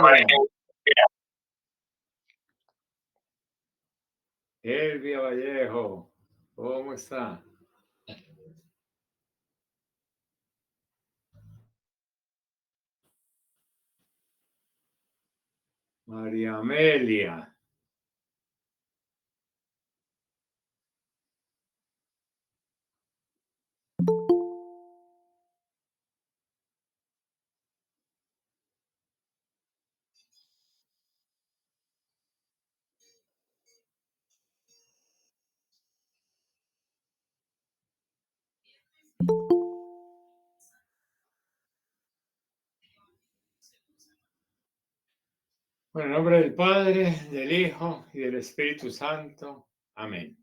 Bueno, Elvia Vallejo, ¿cómo está? María Amelia. Bueno, en nombre del Padre, del Hijo y del Espíritu Santo. Amén.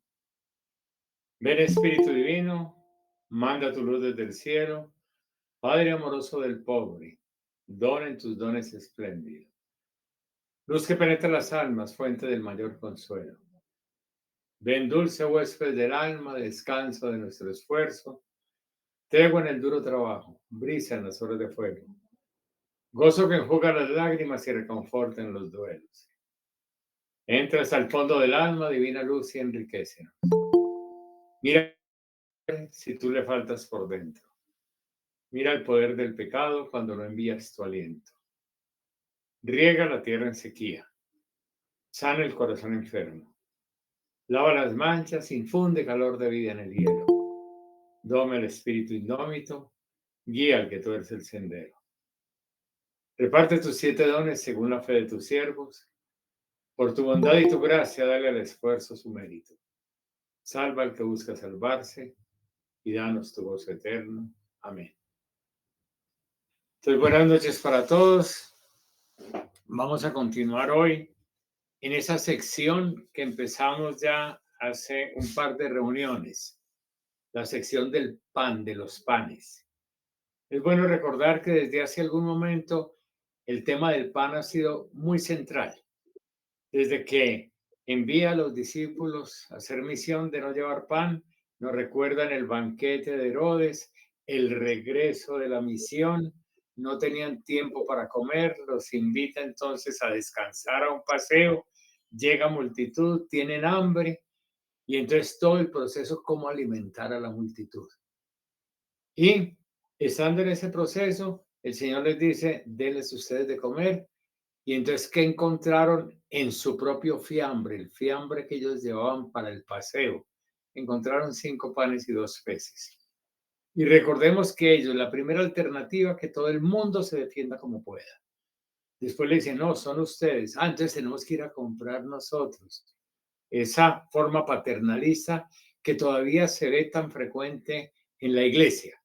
Ven Espíritu Divino, manda tu luz desde el cielo. Padre amoroso del pobre, dona en tus dones espléndidos. Luz que penetra las almas, fuente del mayor consuelo. Ven dulce huésped del alma, descanso de nuestro esfuerzo. Tregua en el duro trabajo, brisa en las horas de fuego. Gozo que enjuga las lágrimas y reconforta en los duelos. Entras al fondo del alma, divina luz y enriquece. Mira si tú le faltas por dentro. Mira el poder del pecado cuando no envías tu aliento. Riega la tierra en sequía. Sana el corazón enfermo. Lava las manchas, infunde calor de vida en el hielo. Dome el espíritu indómito, guía al que tuerce el sendero. Reparte tus 7 dones según la fe de tus siervos. Por tu bondad y tu gracia, dale al esfuerzo su mérito. Salva al que busca salvarse y danos tu gozo eterno. Amén. Entonces, buenas noches para todos. Vamos a continuar hoy en esa sección que empezamos ya hace un par de reuniones, la sección del pan, de los panes. Es bueno recordar que desde hace algún momento el tema del pan ha sido muy central. Desde que envía a los discípulos a hacer misión de no llevar pan, nos recuerdan el banquete de Herodes, el regreso de la misión, no tenían tiempo para comer, los invita entonces a descansar a un paseo, llega multitud, tienen hambre, y entonces todo el proceso, cómo alimentar a la multitud. Y estando en ese proceso, el Señor les dice, denles ustedes de comer. Y entonces, ¿qué encontraron en su propio fiambre? El fiambre que ellos llevaban para el paseo. Encontraron 5 panes y 2 peces. Y recordemos que ellos, la primera alternativa, que todo el mundo se defienda como pueda. Después le dicen, no, son ustedes. Ah, entonces tenemos que ir a comprar nosotros. Esa forma paternalista que todavía se ve tan frecuente en la iglesia,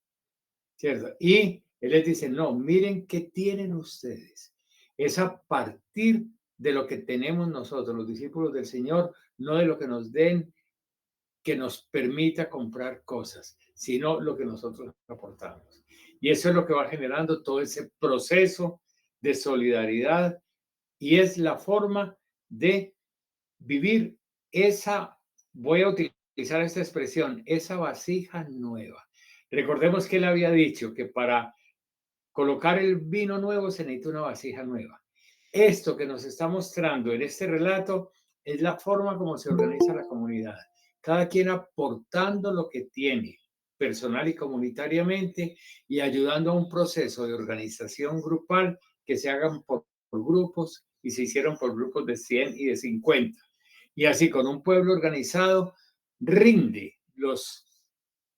¿cierto? Y él les dice, no, miren qué tienen ustedes. Es a partir de lo que tenemos nosotros, los discípulos del Señor, no de lo que nos den, que nos permita comprar cosas, sino lo que nosotros aportamos. Y eso es lo que va generando todo ese proceso de solidaridad y es la forma de vivir esa, voy a utilizar esta expresión, esa vasija nueva. Recordemos que él había dicho que para colocar el vino nuevo se necesita una vasija nueva. Esto que nos está mostrando en este relato es la forma como se organiza la comunidad. Cada quien aportando lo que tiene, personal y comunitariamente, y ayudando a un proceso de organización grupal que se hagan por grupos y se hicieron por grupos de 100 y de 50. Y así con un pueblo organizado rinde los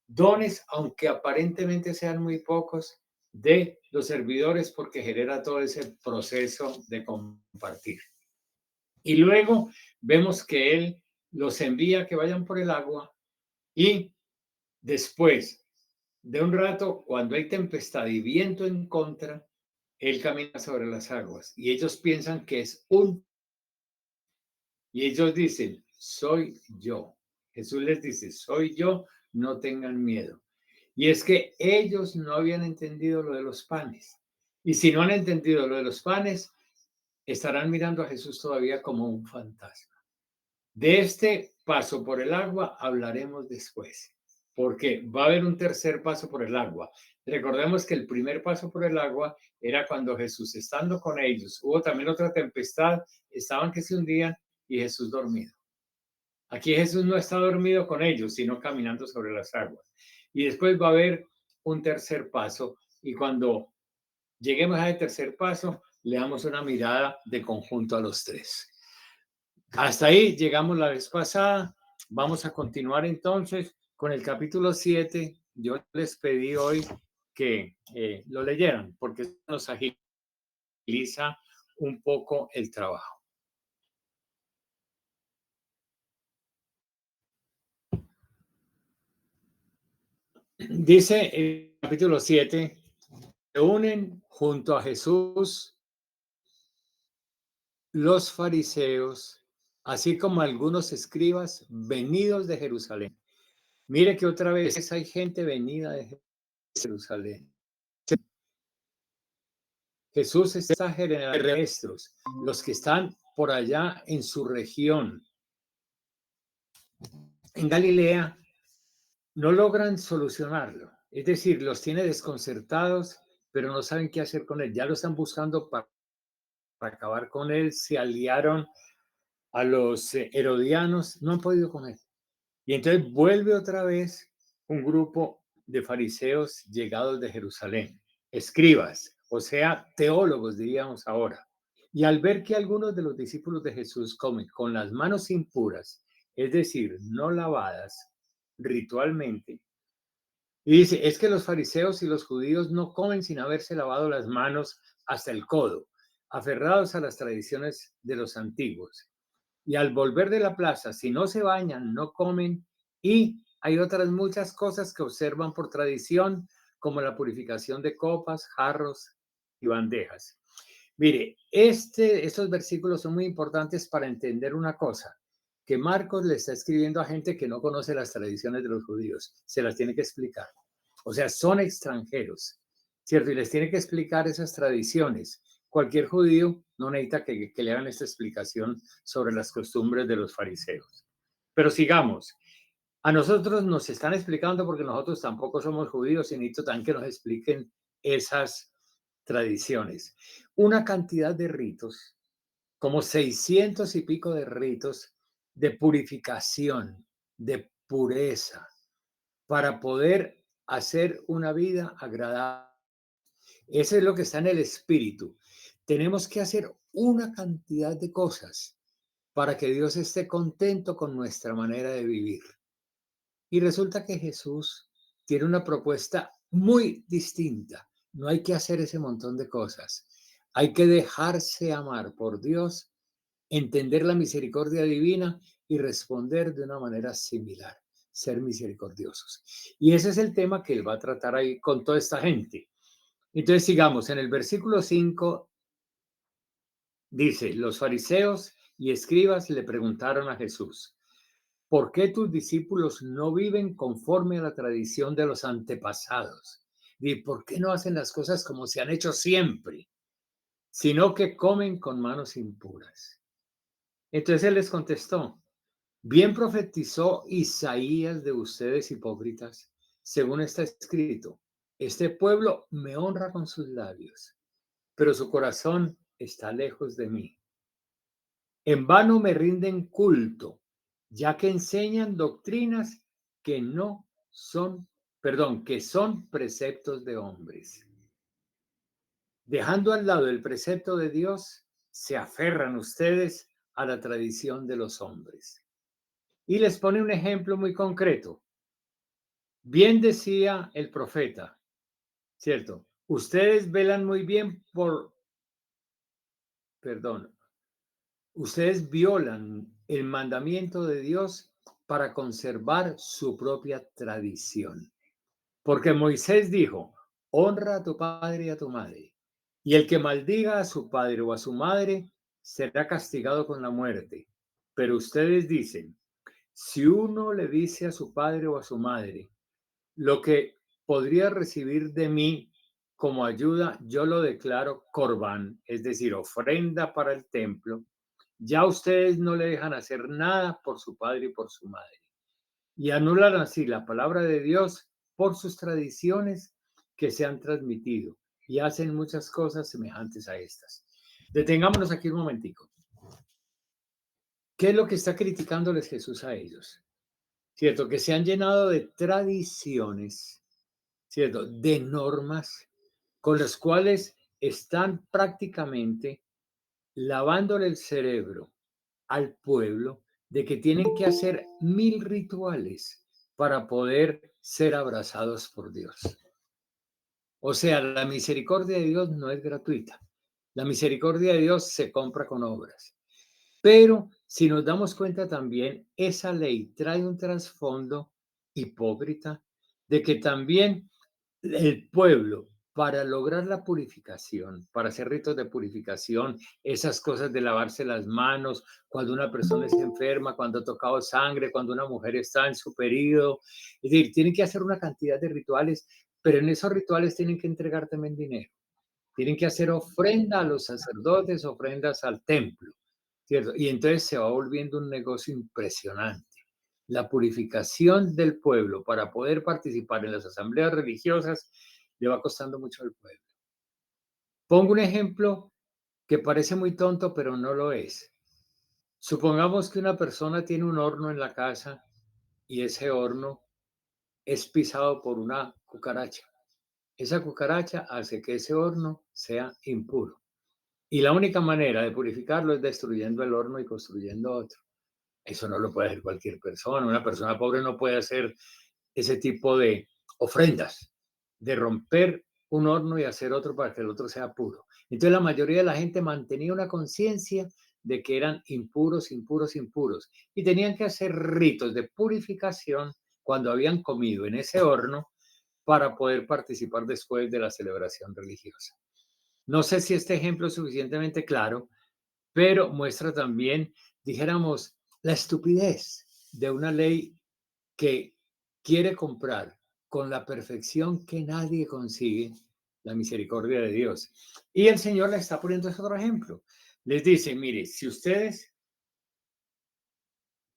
dones, aunque aparentemente sean muy pocos, de los servidores porque genera todo ese proceso de compartir. Y luego vemos que él los envía a que vayan por el agua y después de un rato, cuando hay tempestad y viento en contra, él camina sobre las aguas y ellos piensan que es y ellos dicen, soy yo. Jesús les dice, soy yo, no tengan miedo. Y es que ellos no habían entendido lo de los panes. Y si no han entendido lo de los panes, estarán mirando a Jesús todavía como un fantasma. De este paso por el agua hablaremos después. porque va a haber un tercer paso por el agua. Recordemos que el primer paso por el agua era cuando Jesús, estando con ellos, hubo también otra tempestad, estaban que se hundían y Jesús dormido. Aquí Jesús no está dormido con ellos, sino caminando sobre las aguas. Y después va a haber un tercer paso y cuando lleguemos al tercer paso, le damos una mirada de conjunto a los tres. Hasta ahí llegamos la vez pasada. Vamos a continuar entonces con el capítulo 7. Yo les pedí hoy que lo leyeran porque nos agiliza un poco el trabajo. Dice el capítulo 7, se unen junto a Jesús los fariseos, así como algunos escribas venidos de Jerusalén. Mire que otra vez hay gente venida de Jerusalén. Jesús está generando maestros, los que están por allá en su región. En Galilea no logran solucionarlo. Es decir, los tiene desconcertados, pero no saben qué hacer con él. Ya lo están buscando para acabar con él. Se aliaron a los herodianos, no han podido con él. Y entonces vuelve otra vez un grupo de fariseos llegados de Jerusalén, escribas, o sea, teólogos diríamos ahora. Y al ver que algunos de los discípulos de Jesús comen con las manos impuras, es decir, no lavadas ritualmente, y dice, es que los fariseos y los judíos no comen sin haberse lavado las manos hasta el codo, aferrados a las tradiciones de los antiguos. Y al volver de la plaza, si no se bañan, no comen. Y hay otras muchas cosas que observan por tradición, como la purificación de copas, jarros y bandejas. Mire, estos versículos son muy importantes para entender una cosa, que Marcos le está escribiendo a gente que no conoce las tradiciones de los judíos, se las tiene que explicar. O sea, son extranjeros, ¿cierto? Y les tiene que explicar esas tradiciones. Cualquier judío no necesita que le hagan esta explicación sobre las costumbres de los fariseos. Pero sigamos. A nosotros nos están explicando porque nosotros tampoco somos judíos y necesito también que nos expliquen esas tradiciones. Una cantidad de ritos, como 600 y pico de ritos de purificación, de pureza, para poder hacer una vida agradable. Eso es lo que está en el espíritu. Tenemos que hacer una cantidad de cosas para que Dios esté contento con nuestra manera de vivir. Y resulta que Jesús tiene una propuesta muy distinta. No hay que hacer ese montón de cosas. Hay que dejarse amar por Dios, entender la misericordia divina y responder de una manera similar, ser misericordiosos. Y ese es el tema que él va a tratar ahí con toda esta gente. Entonces sigamos, en el versículo 5 dice, los fariseos y escribas le preguntaron a Jesús, ¿por qué tus discípulos no viven conforme a la tradición de los antepasados? ¿Y por qué no hacen las cosas como se han hecho siempre, sino que comen con manos impuras? Entonces él les contestó, bien profetizó Isaías de ustedes hipócritas, según está escrito, este pueblo me honra con sus labios, pero su corazón está lejos de mí. En vano me rinden culto, ya que enseñan doctrinas que no son, que son preceptos de hombres. Dejando al lado el precepto de Dios, se aferran ustedes a la tradición de los hombres. Y les pone un ejemplo muy concreto. Bien decía el profeta, ¿cierto? Ustedes velan muy bien ustedes violan el mandamiento de Dios para conservar su propia tradición. Porque Moisés dijo, honra a tu padre y a tu madre, y el que maldiga a su padre o a su madre será castigado con la muerte. Pero ustedes dicen, si uno le dice a su padre o a su madre, lo que podría recibir de mí como ayuda, yo lo declaro corbán, es decir, ofrenda para el templo. Ya ustedes no le dejan hacer nada por su padre y por su madre. y anulan así la palabra de Dios por sus tradiciones que se han transmitido y hacen muchas cosas semejantes a estas. Detengámonos aquí un momentico. ¿Qué es lo que está criticándoles Jesús a ellos? ¿Cierto? Que se han llenado de tradiciones, ¿cierto? De normas con las cuales están prácticamente lavándole el cerebro al pueblo de que tienen que hacer 1000 rituales para poder ser abrazados por Dios. O sea, la misericordia de Dios no es gratuita. La misericordia de Dios se compra con obras. Pero si nos damos cuenta también, esa ley trae un trasfondo hipócrita de que también el pueblo, para lograr la purificación, para hacer ritos de purificación, esas cosas de lavarse las manos, cuando una persona es enferma, cuando ha tocado sangre, cuando una mujer está en su periodo, es decir, tienen que hacer una cantidad de rituales, pero en esos rituales tienen que entregar también dinero. Tienen que hacer ofrenda a los sacerdotes, ofrendas al templo, ¿cierto? Y entonces se va volviendo un negocio impresionante. La purificación del pueblo para poder participar en las asambleas religiosas le va costando mucho al pueblo. Pongo un ejemplo que parece muy tonto, pero no lo es. Supongamos que una persona tiene un horno en la casa y ese horno es pisado por una cucaracha. Esa cucaracha hace que ese horno sea impuro. Y la única manera de purificarlo es destruyendo el horno y construyendo otro. Eso no lo puede hacer cualquier persona. Una persona pobre no puede hacer ese tipo de ofrendas, de romper un horno y hacer otro para que el otro sea puro. Entonces la mayoría de la gente mantenía una conciencia de que eran impuros, impuros, impuros. Y tenían que hacer ritos de purificación cuando habían comido en ese horno para poder participar después de la celebración religiosa. No sé si este ejemplo es suficientemente claro, pero muestra también, dijéramos, la estupidez de una ley que quiere comprar con la perfección que nadie consigue la misericordia de Dios. Y el Señor le está poniendo ese otro ejemplo. Les dice, mire, si ustedes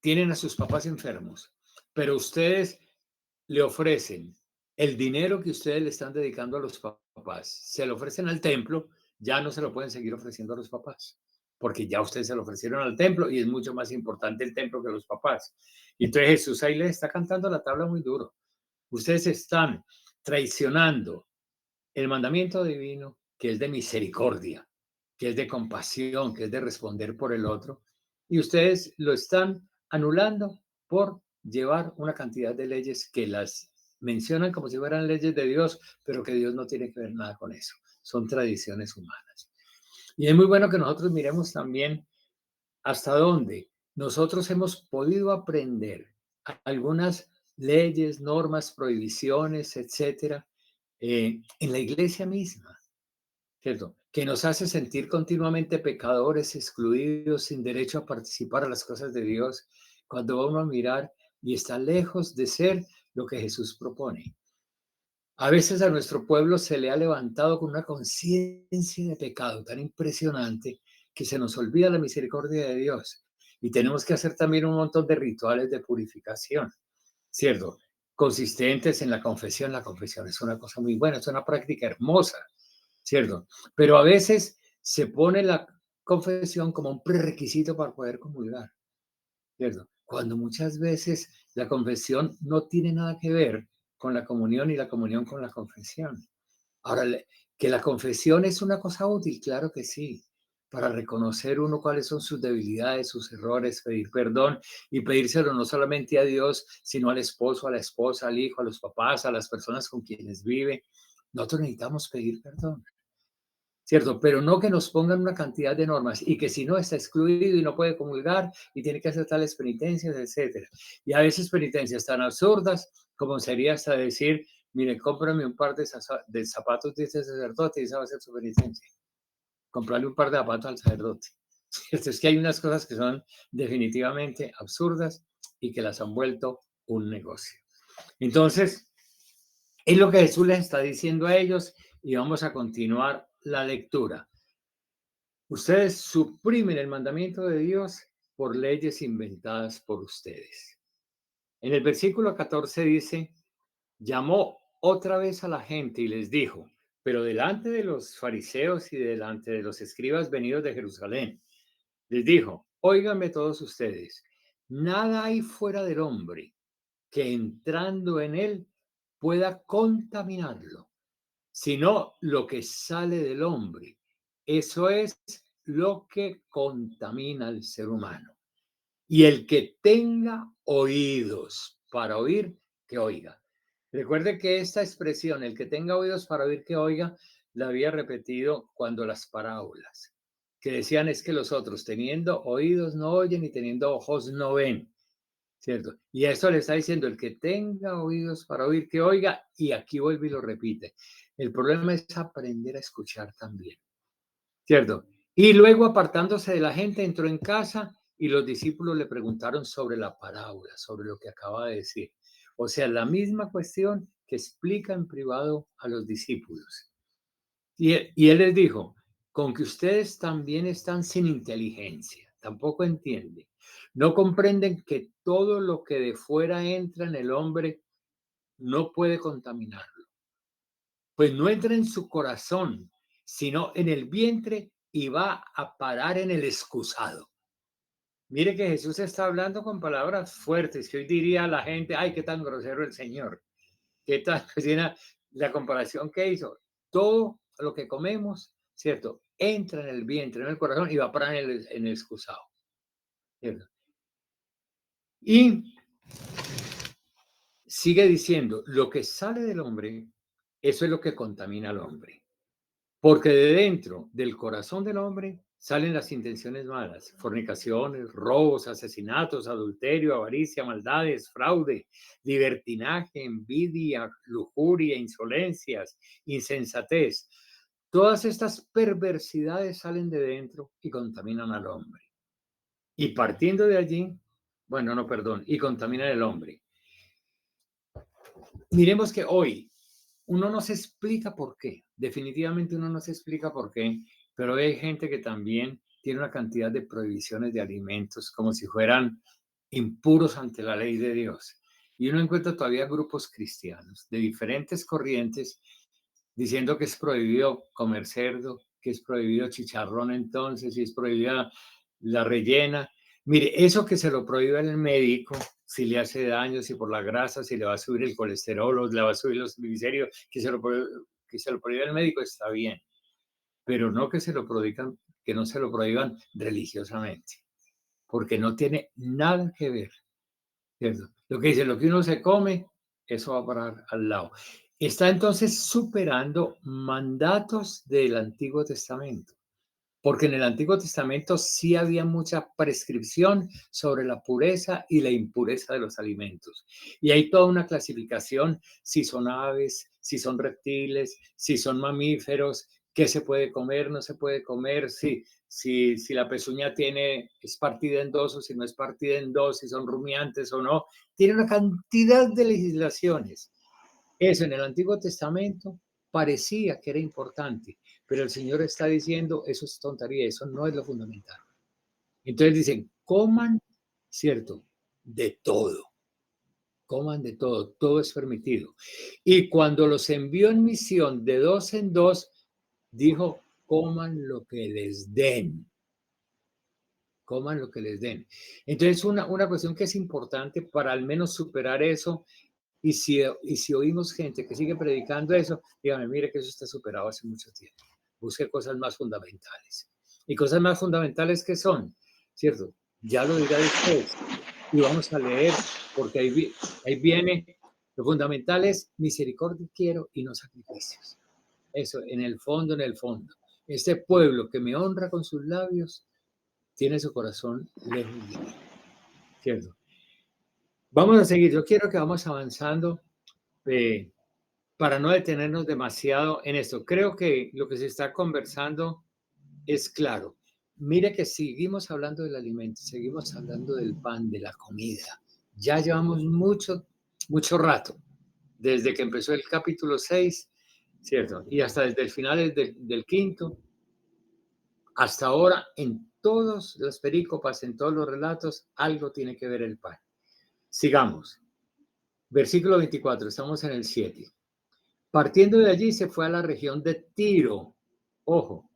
tienen a sus papás enfermos, pero ustedes le ofrecen el dinero que ustedes le están dedicando a los papás, se lo ofrecen al templo, ya no se lo pueden seguir ofreciendo a los papás, porque ya ustedes se lo ofrecieron al templo y es mucho más importante el templo que los papás. Y entonces Jesús ahí les está cantando la tabla muy duro. Ustedes están traicionando el mandamiento divino, que es de misericordia, que es de compasión, que es de responder por el otro, y ustedes lo están anulando por llevar una cantidad de leyes que las mencionan como si fueran leyes de Dios, pero que Dios no tiene que ver nada con eso. Son tradiciones humanas. Y es muy bueno que nosotros miremos también hasta dónde nosotros hemos podido aprender algunas leyes, normas, prohibiciones, etcétera, en la iglesia misma, ¿cierto? Que nos hace sentir continuamente pecadores, excluidos, sin derecho a participar a las cosas de Dios, cuando vamos a mirar y está lejos de ser lo que Jesús propone. A veces a nuestro pueblo se le ha levantado con una conciencia de pecado tan impresionante que se nos olvida la misericordia de Dios. Y tenemos que hacer también un montón de rituales de purificación, ¿cierto? Consistentes en la confesión. La confesión es una cosa muy buena, es una práctica hermosa, ¿cierto? Pero a veces se pone la confesión como un prerequisito para poder comulgar, ¿cierto? Cuando muchas veces la confesión no tiene nada que ver con la comunión y la comunión con la confesión. Ahora, que la confesión es una cosa útil, claro que sí, para reconocer uno cuáles son sus debilidades, sus errores, pedir perdón y pedírselo no solamente a Dios, sino al esposo, a la esposa, al hijo, a los papás, a las personas con quienes vive. Nosotros necesitamos pedir perdón. ¿Cierto? Pero no que nos pongan una cantidad de normas y que si no está excluido y no puede comulgar y tiene que hacer tales penitencias, etcétera. Y a veces penitencias tan absurdas como sería hasta decir, mire, cómprame un par de zapatos de ese sacerdote y esa va a ser su penitencia. Comprarle un par de zapatos al sacerdote. Es que hay unas cosas que son definitivamente absurdas y que las han vuelto un negocio. Entonces, es lo que Jesús les está diciendo a ellos y vamos a continuar la lectura. Ustedes suprimen el mandamiento de Dios por leyes inventadas por ustedes. En el versículo 14 dice, llamó otra vez a la gente y les dijo, pero delante de los fariseos y delante de los escribas venidos de Jerusalén, les dijo, óiganme todos ustedes, nada hay fuera del hombre que entrando en él pueda contaminarlo, sino lo que sale del hombre. Eso es lo que contamina al ser humano. Y el que tenga oídos para oír, que oiga. Recuerde que esta expresión, el que tenga oídos para oír, que oiga, la había repetido cuando las parábolas, que decían es que los otros, teniendo oídos no oyen y teniendo ojos no ven, ¿cierto? Y a esto le está diciendo, el que tenga oídos para oír, que oiga, y aquí vuelve y lo repite. El problema es aprender a escuchar también. ¿Cierto? Y luego apartándose de la gente, entró en casa y los discípulos le preguntaron sobre la parábola, sobre lo que acaba de decir. O sea, la misma cuestión que explica en privado a los discípulos. Y él les dijo, con que ustedes también están sin inteligencia, tampoco entienden, no comprenden que todo lo que de fuera entra en el hombre no puede contaminarlo, pues no entra en su corazón, sino en el vientre y va a parar en el excusado. Mire que Jesús está hablando con palabras fuertes, que hoy diría a la gente, ay, qué tan grosero el Señor, qué tan, la comparación que hizo. Todo lo que comemos, ¿cierto? Entra en el vientre, en el corazón y va a parar en el excusado, ¿cierto? Y sigue diciendo, lo que sale del hombre, eso es lo que contamina al hombre. Porque de dentro del corazón del hombre salen las intenciones malas, fornicaciones, robos, asesinatos, adulterio, avaricia, maldades, fraude, libertinaje, envidia, lujuria, insolencias, insensatez. Todas estas perversidades salen de dentro y contaminan al hombre. Y partiendo de allí, bueno, no, perdón, y contaminan al hombre. Miremos que hoy uno no se explica por qué, definitivamente uno no se explica por qué, pero hay gente que también tiene una cantidad de prohibiciones de alimentos como si fueran impuros ante la ley de Dios. Y uno encuentra todavía grupos cristianos de diferentes corrientes diciendo que es prohibido comer cerdo, que es prohibido chicharrón entonces, y es prohibida la rellena. Mire, eso que se lo prohíbe el médico, si le hace daño, si por la grasa, si le va a subir el colesterol o le va a subir los triglicéridos, que se lo prohíbe el médico está bien, pero no que se lo prohíban, que no se lo prohíban religiosamente, porque no tiene nada que ver, ¿cierto? Lo que dice, lo que uno se come, eso va a parar al lado. Está entonces superando mandatos del Antiguo Testamento, porque en el Antiguo Testamento sí había mucha prescripción sobre la pureza y la impureza de los alimentos. Y hay toda una clasificación, si son aves, si son reptiles, si son mamíferos, qué se puede comer, no se puede comer, si la pezuña es partida en dos o si no es partida en dos, si son rumiantes o no. Tiene una cantidad de legislaciones. Eso en el Antiguo Testamento parecía que era importante, pero el Señor está diciendo, eso es tontería, eso no es lo fundamental. Entonces dicen, coman, ¿cierto? De todo, coman de todo, todo es permitido. Y cuando los envió en misión de dos en dos, dijo, coman lo que les den, coman lo que les den. Entonces, una cuestión que es importante para al menos superar eso. Y si oímos gente que sigue predicando eso, dígame, mire que eso está superado hace mucho tiempo. Busque cosas más fundamentales. Y cosas más fundamentales que son, ¿cierto? Ya lo dirá después. Y vamos a leer, porque ahí viene, lo fundamental es misericordia quiero y no sacrificios. Eso, en el fondo, en el fondo. Este pueblo que me honra con sus labios, tiene su corazón lejos de mí, ¿cierto? Vamos a seguir. Yo quiero que vamos avanzando. eh, para no detenernos demasiado en esto. Creo que lo que se está conversando es claro. Mire que seguimos hablando del alimento, seguimos hablando del pan, de la comida. Ya llevamos mucho rato, desde que empezó el capítulo 6, ¿cierto? Y hasta desde el final del quinto, hasta ahora, en todas las perícopas, en todos los relatos, algo tiene que ver el pan. Sigamos. Versículo 24, estamos en el 7. Partiendo de allí se fue a la región de Tiro. Ojo,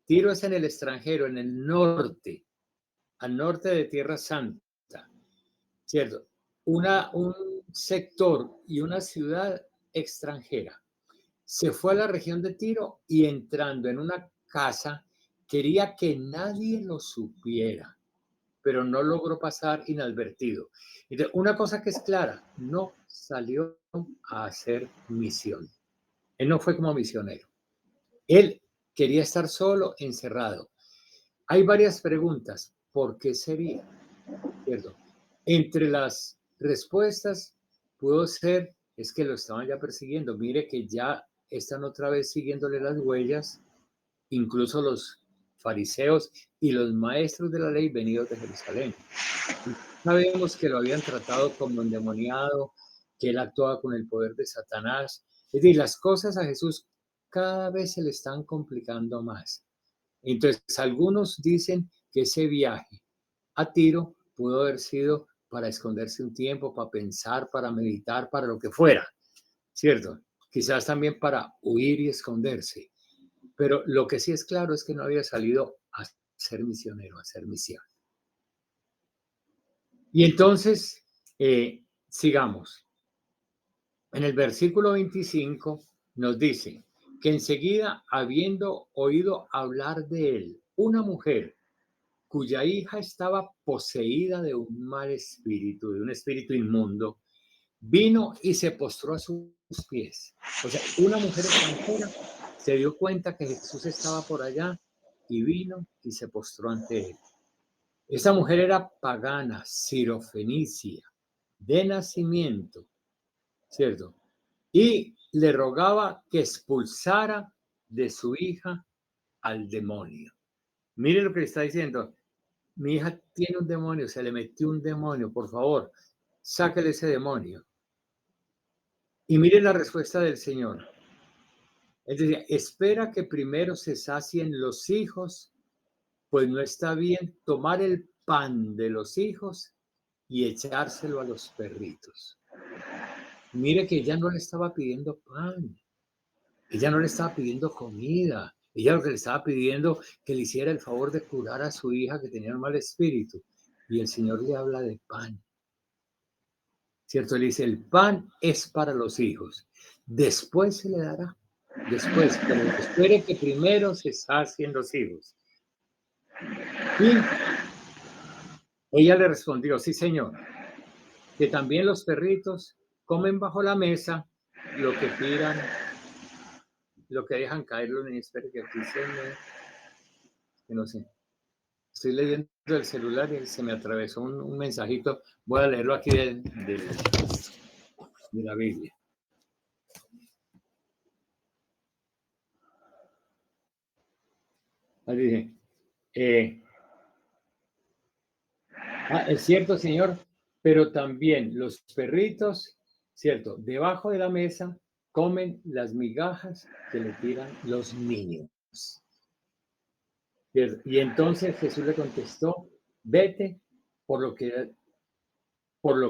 Tiro es en el extranjero, en el norte, al norte de Tierra Santa, ¿cierto? Un sector y una ciudad extranjera. Se fue a la región de Tiro y entrando en una casa quería que nadie lo supiera, pero no logró pasar inadvertido. Entonces, una cosa que es clara, no salió a hacer misión. Él no fue como misionero. Él quería estar solo, encerrado. Hay varias preguntas. ¿Por qué sería? ¿Cierto? Entre las respuestas pudo ser, es que lo estaban ya persiguiendo. Mire que ya están otra vez siguiéndole las huellas, incluso los fariseos y los maestros de la ley venidos de Jerusalén. Sabemos que lo habían tratado como endemoniado, que él actuaba con el poder de Satanás. Es decir, las cosas a Jesús cada vez se le están complicando más. Entonces, algunos dicen que ese viaje a Tiro pudo haber sido para esconderse un tiempo, para pensar, para meditar, para lo que fuera, ¿cierto? Quizás también para huir y esconderse. Pero lo que sí es claro es que no había salido a ser misionero, a hacer misión. Y entonces, sigamos. En el versículo 25 nos dice que enseguida, habiendo oído hablar de él, una mujer cuya hija estaba poseída de un mal espíritu, de un espíritu inmundo, vino y se postró a sus pies. O sea, una mujer extranjera se dio cuenta que Jesús estaba por allá y vino y se postró ante él. Esa mujer era pagana, sirofenicia, de nacimiento, ¿cierto? Y le rogaba que expulsara de su hija al demonio. Mire lo que le está diciendo. Mi hija tiene un demonio, se le metió un demonio, por favor, sáquele ese demonio. Y mire la respuesta del Señor. Es decir, espera que primero se sacien los hijos, pues no está bien tomar el pan de los hijos y echárselo a los perritos. Mire que ella no le estaba pidiendo pan, ella no le estaba pidiendo comida, ella lo que le estaba pidiendo que le hiciera el favor de curar a su hija que tenía un mal espíritu. Y el Señor le habla de pan. ¿Cierto? Le dice, el pan es para los hijos. Después se le dará. Después, pero espere que primero se sacien los hijos. Y ella le respondió, sí, señor, que también los perritos comen bajo la mesa lo que tiran, lo que dejan caer los niños. Espere que aquí que no sé. Estoy leyendo el celular y se me atravesó un mensajito. Voy a leerlo aquí de la Biblia. Ahí dice, es cierto, señor, pero también los perritos, cierto, debajo de la mesa comen las migajas que le tiran los niños. ¿Cierto? Y entonces Jesús le contestó, vete, por lo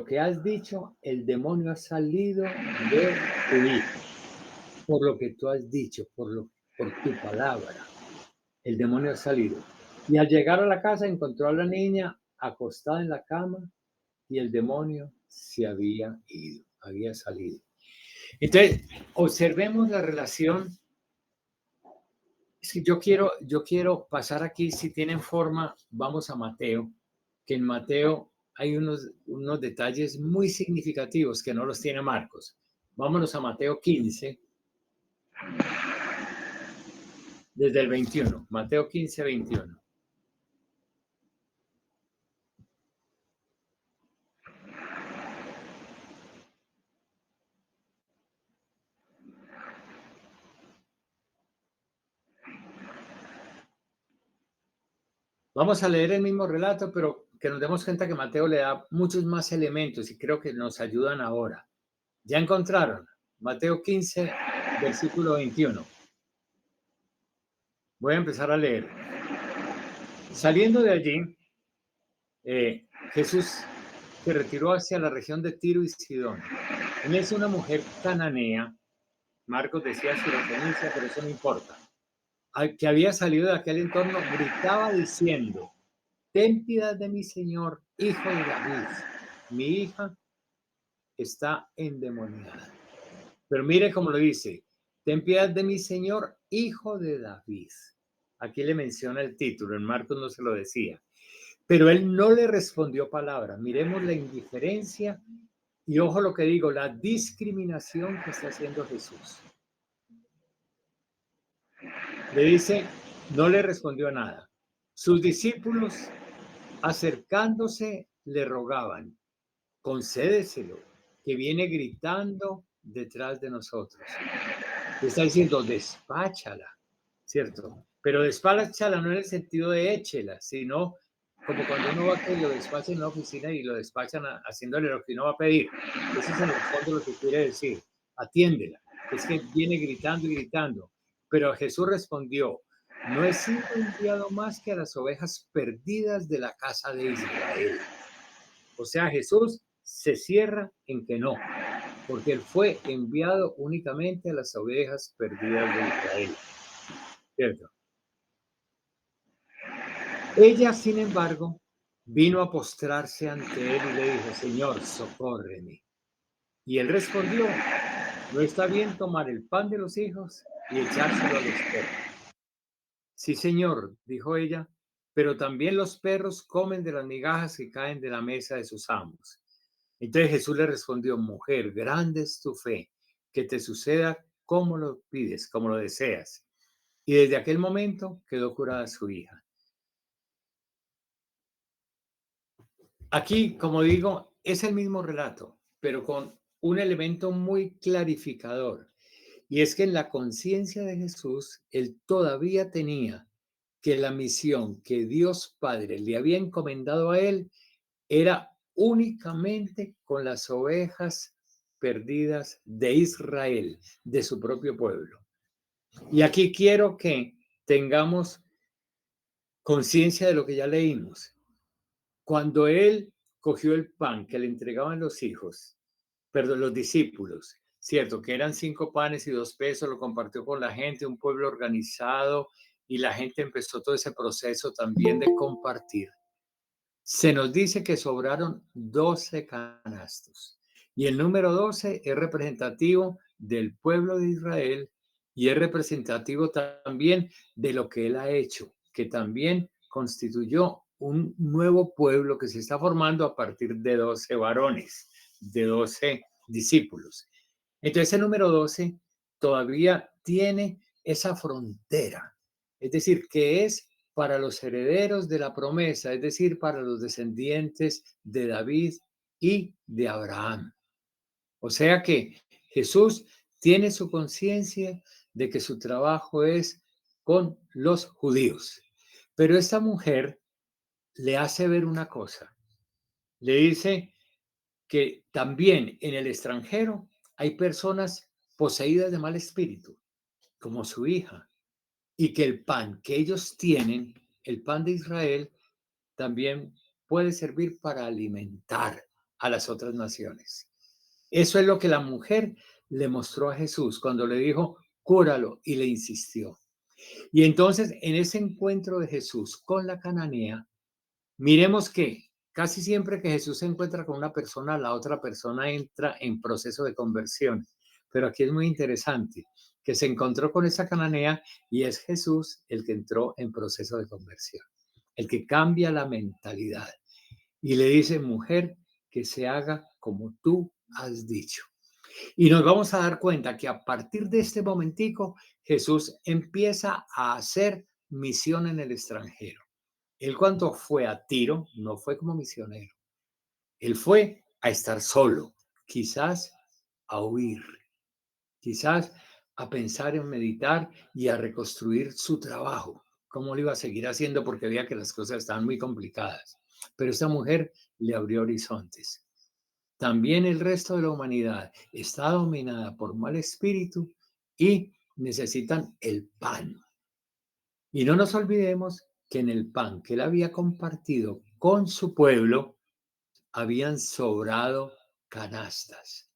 que has dicho, el demonio ha salido de tu hija. Por lo que tú has dicho, por tu palabra, el demonio ha salido. Y al llegar a la casa encontró a la niña acostada en la cama y el demonio se había ido, había salido. Entonces, observemos la relación. Es que yo quiero pasar aquí, si tienen forma, vamos a Mateo, que en Mateo hay unos detalles muy significativos que no los tiene Marcos. Vámonos a Mateo 15, desde el 21. Mateo 15, 21. Vamos a leer el mismo relato, pero que nos demos cuenta que Mateo le da muchos más elementos y creo que nos ayudan ahora. ¿Ya encontraron? Mateo 15, versículo 21. Voy a empezar a leer. Saliendo de allí, Jesús se retiró hacia la región de Tiro y Sidón. En eso una mujer cananea, Marcos decía sirofenicia, pero eso no importa, que había salido de aquel entorno, gritaba diciendo: ten piedad de mi señor, hijo de David. Mi hija está endemoniada. Pero mire cómo lo dice: ten piedad de mi señor, hijo de David. Aquí le menciona el título, en Marcos no se lo decía. Pero él no le respondió palabra. Miremos la indiferencia y ojo lo que digo, la discriminación que está haciendo Jesús. Le dice, no le respondió a nada. Sus discípulos, acercándose, le rogaban: concédeselo, que viene gritando detrás de nosotros. Le está diciendo, despáchala, ¿cierto? Pero despáchala no en el sentido de échela, sino como cuando uno va a que lo despachen en una oficina y lo despachan haciéndole lo que uno va a pedir. Eso es en el fondo lo que quiere decir. Atiéndela. Es que viene gritando y gritando. Pero Jesús respondió: no he sido enviado más que a las ovejas perdidas de la casa de Israel. O sea, Jesús se cierra en que no, porque él fue enviado únicamente a las ovejas perdidas de Israel, ¿cierto? Ella, sin embargo, vino a postrarse ante él y le dijo: Señor, socórreme. Y él respondió: no está bien tomar el pan de los hijos y echárselo a los perros. Sí, señor, dijo ella, pero también los perros comen de las migajas que caen de la mesa de sus amos. Entonces Jesús le respondió: mujer, grande es tu fe, que te suceda como lo pides, como lo deseas. Y desde aquel momento quedó curada su hija. Aquí, como digo, es el mismo relato, pero con un elemento muy clarificador. Y es que en la conciencia de Jesús, él todavía tenía que la misión que Dios Padre le había encomendado a él era únicamente con las ovejas perdidas de Israel, de su propio pueblo. Y aquí quiero que tengamos conciencia de lo que ya leímos. Cuando él cogió el pan que le entregaban los hijos, perdón, los discípulos, cierto, que eran 5 panes y 2 pesos, lo compartió con la gente, un pueblo organizado, y la gente empezó todo ese proceso también de compartir. Se nos dice que sobraron 12 canastos y el número 12 es representativo del pueblo de Israel y es representativo también de lo que él ha hecho, que también constituyó un nuevo pueblo que se está formando a partir de 12 varones, de 12 discípulos. Entonces el número 12 todavía tiene esa frontera, es decir, que es para los herederos de la promesa, es decir, para los descendientes de David y de Abraham. O sea que Jesús tiene su conciencia de que su trabajo es con los judíos. Pero esta mujer le hace ver una cosa. Le dice que también en el extranjero hay personas poseídas de mal espíritu, como su hija, y que el pan que ellos tienen, el pan de Israel, también puede servir para alimentar a las otras naciones. Eso es lo que la mujer le mostró a Jesús cuando le dijo, cúralo, y le insistió. Y entonces, en ese encuentro de Jesús con la cananea, miremos que casi siempre que Jesús se encuentra con una persona, la otra persona entra en proceso de conversión. Pero aquí es muy interesante que se encontró con esa cananea y es Jesús el que entró en proceso de conversión, el que cambia la mentalidad y le dice, mujer, que se haga como tú has dicho. Y nos vamos a dar cuenta que a partir de este momentico, Jesús empieza a hacer misión en el extranjero. Él cuando fue a Tiro, no fue como misionero. Él fue a estar solo, quizás a huir, quizás a pensar en meditar y a reconstruir su trabajo. ¿Cómo lo iba a seguir haciendo? Porque veía que las cosas estaban muy complicadas. Pero esta mujer le abrió horizontes. También el resto de la humanidad está dominada por mal espíritu y necesitan el pan. Y no nos olvidemos que en el pan que él había compartido con su pueblo habían sobrado canastas.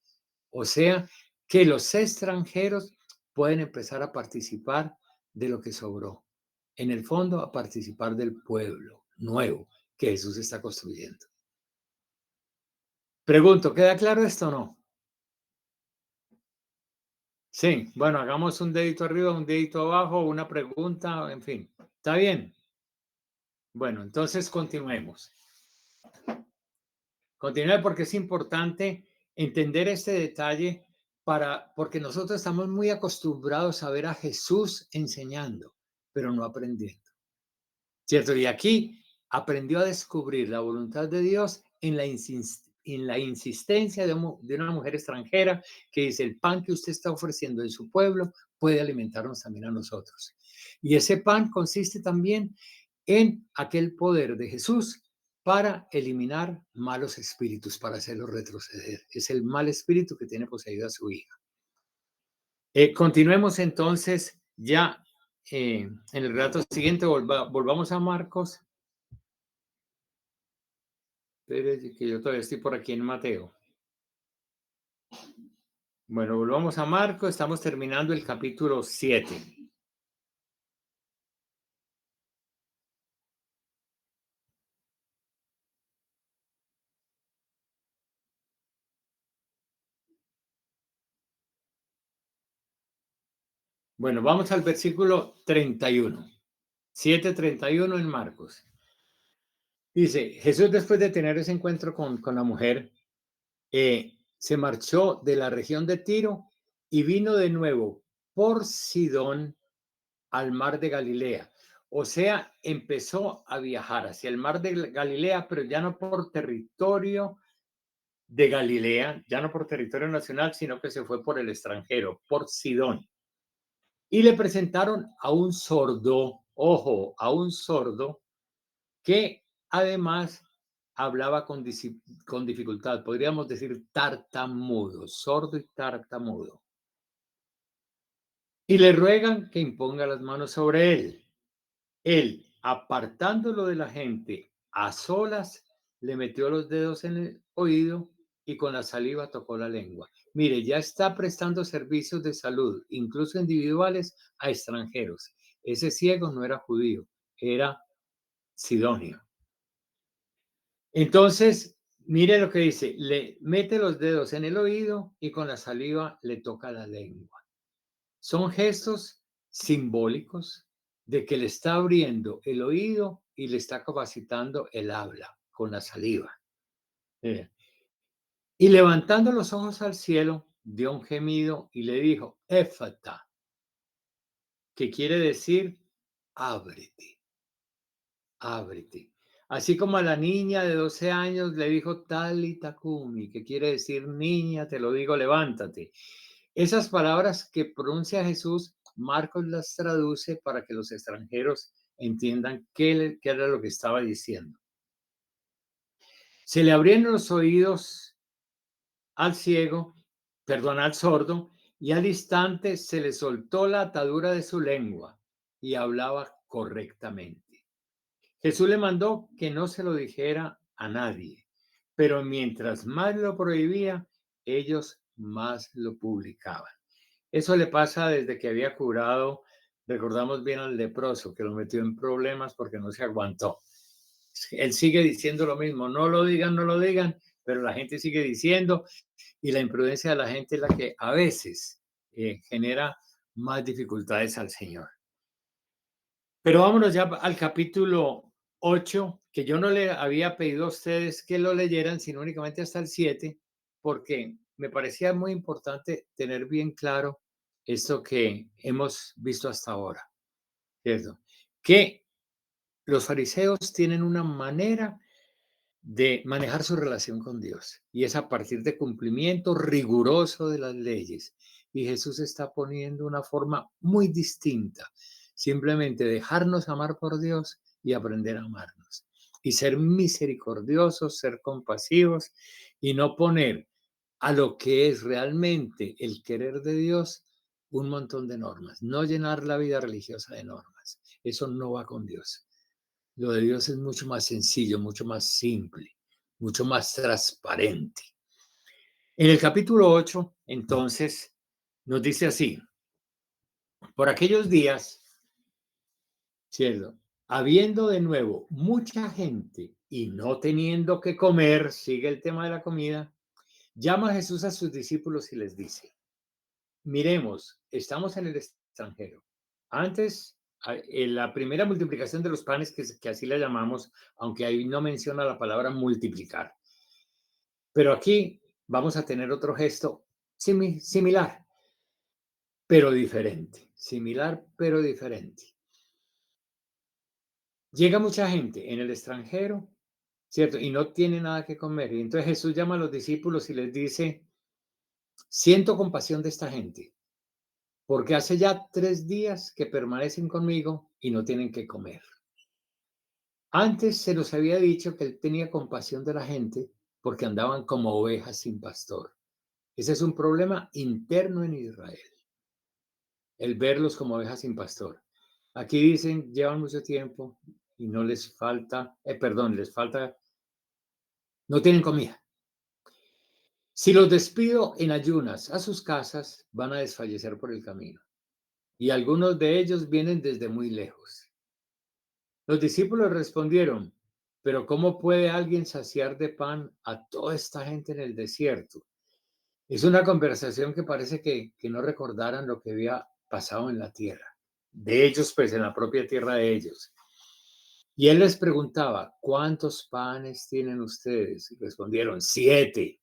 O sea, que los extranjeros pueden empezar a participar de lo que sobró. En el fondo, a participar del pueblo nuevo que Jesús está construyendo. Pregunto, ¿queda claro esto o no? Sí, bueno, hagamos un dedito arriba, un dedito abajo, una pregunta, en fin. ¿Está bien? Bueno, entonces continuemos. Continuemos porque es importante entender este detalle porque nosotros estamos muy acostumbrados a ver a Jesús enseñando, pero no aprendiendo. ¿Cierto? Y aquí aprendió a descubrir la voluntad de Dios en la insistencia de una mujer extranjera que dice, el pan que usted está ofreciendo en su pueblo puede alimentarnos también a nosotros. Y ese pan consiste también en aquel poder de Jesús para eliminar malos espíritus, para hacerlos retroceder. Es el mal espíritu que tiene poseído a su hija. Continuemos entonces ya en el relato siguiente, volvamos a Marcos. Espere, que yo todavía estoy por aquí en Mateo. Bueno, volvamos a Marcos, estamos terminando el capítulo 7. Bueno, vamos al versículo 31. 7:31 en Marcos. Dice, Jesús después de tener ese encuentro con la mujer, se marchó de la región de Tiro y vino de nuevo por Sidón al mar de Galilea. O sea, empezó a viajar hacia el mar de Galilea, pero ya no por territorio de Galilea, ya no por territorio nacional, sino que se fue por el extranjero, por Sidón. Y le presentaron a un sordo, ojo, a un sordo que además hablaba con dificultad, podríamos decir tartamudo, sordo y tartamudo. Y le ruegan que imponga las manos sobre él. Él, apartándolo de la gente, a solas, le metió los dedos en el oído y con la saliva tocó la lengua. Mire, ya está prestando servicios de salud, incluso individuales, a extranjeros. Ese ciego no era judío, era sidonio. Entonces, mire lo que dice, le mete los dedos en el oído y con la saliva le toca la lengua. Son gestos simbólicos de que le está abriendo el oído y le está capacitando el habla con la saliva. Eh, Y levantando los ojos al cielo, dio un gemido y le dijo, Éfata, que quiere decir, ábrete, ábrete. Así como a la niña de 12 años le dijo Talita Kumi, que quiere decir, niña, te lo digo, levántate. Esas palabras que pronuncia Jesús, Marcos las traduce para que los extranjeros entiendan qué era lo que estaba diciendo. Se le abrieron los oídos al ciego, perdón, al sordo, y al instante se le soltó la atadura de su lengua y hablaba correctamente. Jesús le mandó que no se lo dijera a nadie, pero mientras más lo prohibía, ellos más lo publicaban. Eso le pasa desde que había curado, recordamos bien al leproso, que lo metió en problemas porque no se aguantó. Él sigue diciendo lo mismo, no lo digan, no lo digan, pero la gente sigue diciendo y la imprudencia de la gente es la que a veces genera más dificultades al Señor. Pero vámonos ya al capítulo 8, que yo no le había pedido a ustedes que lo leyeran, sino únicamente hasta el 7, porque me parecía muy importante tener bien claro esto que hemos visto hasta ahora, ¿cierto? Que los fariseos tienen una manera de manejar su relación con Dios y es a partir de cumplimiento riguroso de las leyes. Y Jesús está poniendo una forma muy distinta, simplemente dejarnos amar por Dios y aprender a amarnos y ser misericordiosos, ser compasivos y no poner a lo que es realmente el querer de Dios un montón de normas, no llenar la vida religiosa de normas. Eso no va con Dios. Lo de Dios es mucho más sencillo, mucho más simple. mucho más transparente. En el capítulo 8, entonces, nos dice así, por aquellos días, ¿cierto? Habiendo de nuevo mucha gente y no teniendo que comer, sigue el tema de la comida, llama a Jesús a sus discípulos y les dice, miremos, estamos en el extranjero. Antes, en la primera multiplicación de los panes, que así la llamamos, aunque ahí no menciona la palabra multiplicar. Pero aquí vamos a tener otro gesto similar, pero diferente. Similar, pero diferente. Llega mucha gente en el extranjero, ¿cierto? Y no tiene nada que comer. Y entonces Jesús llama a los discípulos y les dice, siento compasión de esta gente, porque hace ya 3 días que permanecen conmigo y no tienen que comer. Antes se nos había dicho que él tenía compasión de la gente porque andaban como ovejas sin pastor. Ese es un problema interno en Israel, el verlos como ovejas sin pastor. Aquí dicen, llevan mucho tiempo y no les falta, les falta, no tienen comida. Si los despido en ayunas a sus casas, van a desfallecer por el camino. Y algunos de ellos vienen desde muy lejos. Los discípulos respondieron, pero ¿cómo puede alguien saciar de pan a toda esta gente en el desierto? Es una conversación que parece que no recordaran lo que había pasado en la tierra. De ellos, pues en la propia tierra de ellos. Y él les preguntaba, ¿cuántos panes tienen ustedes? Y respondieron, 7.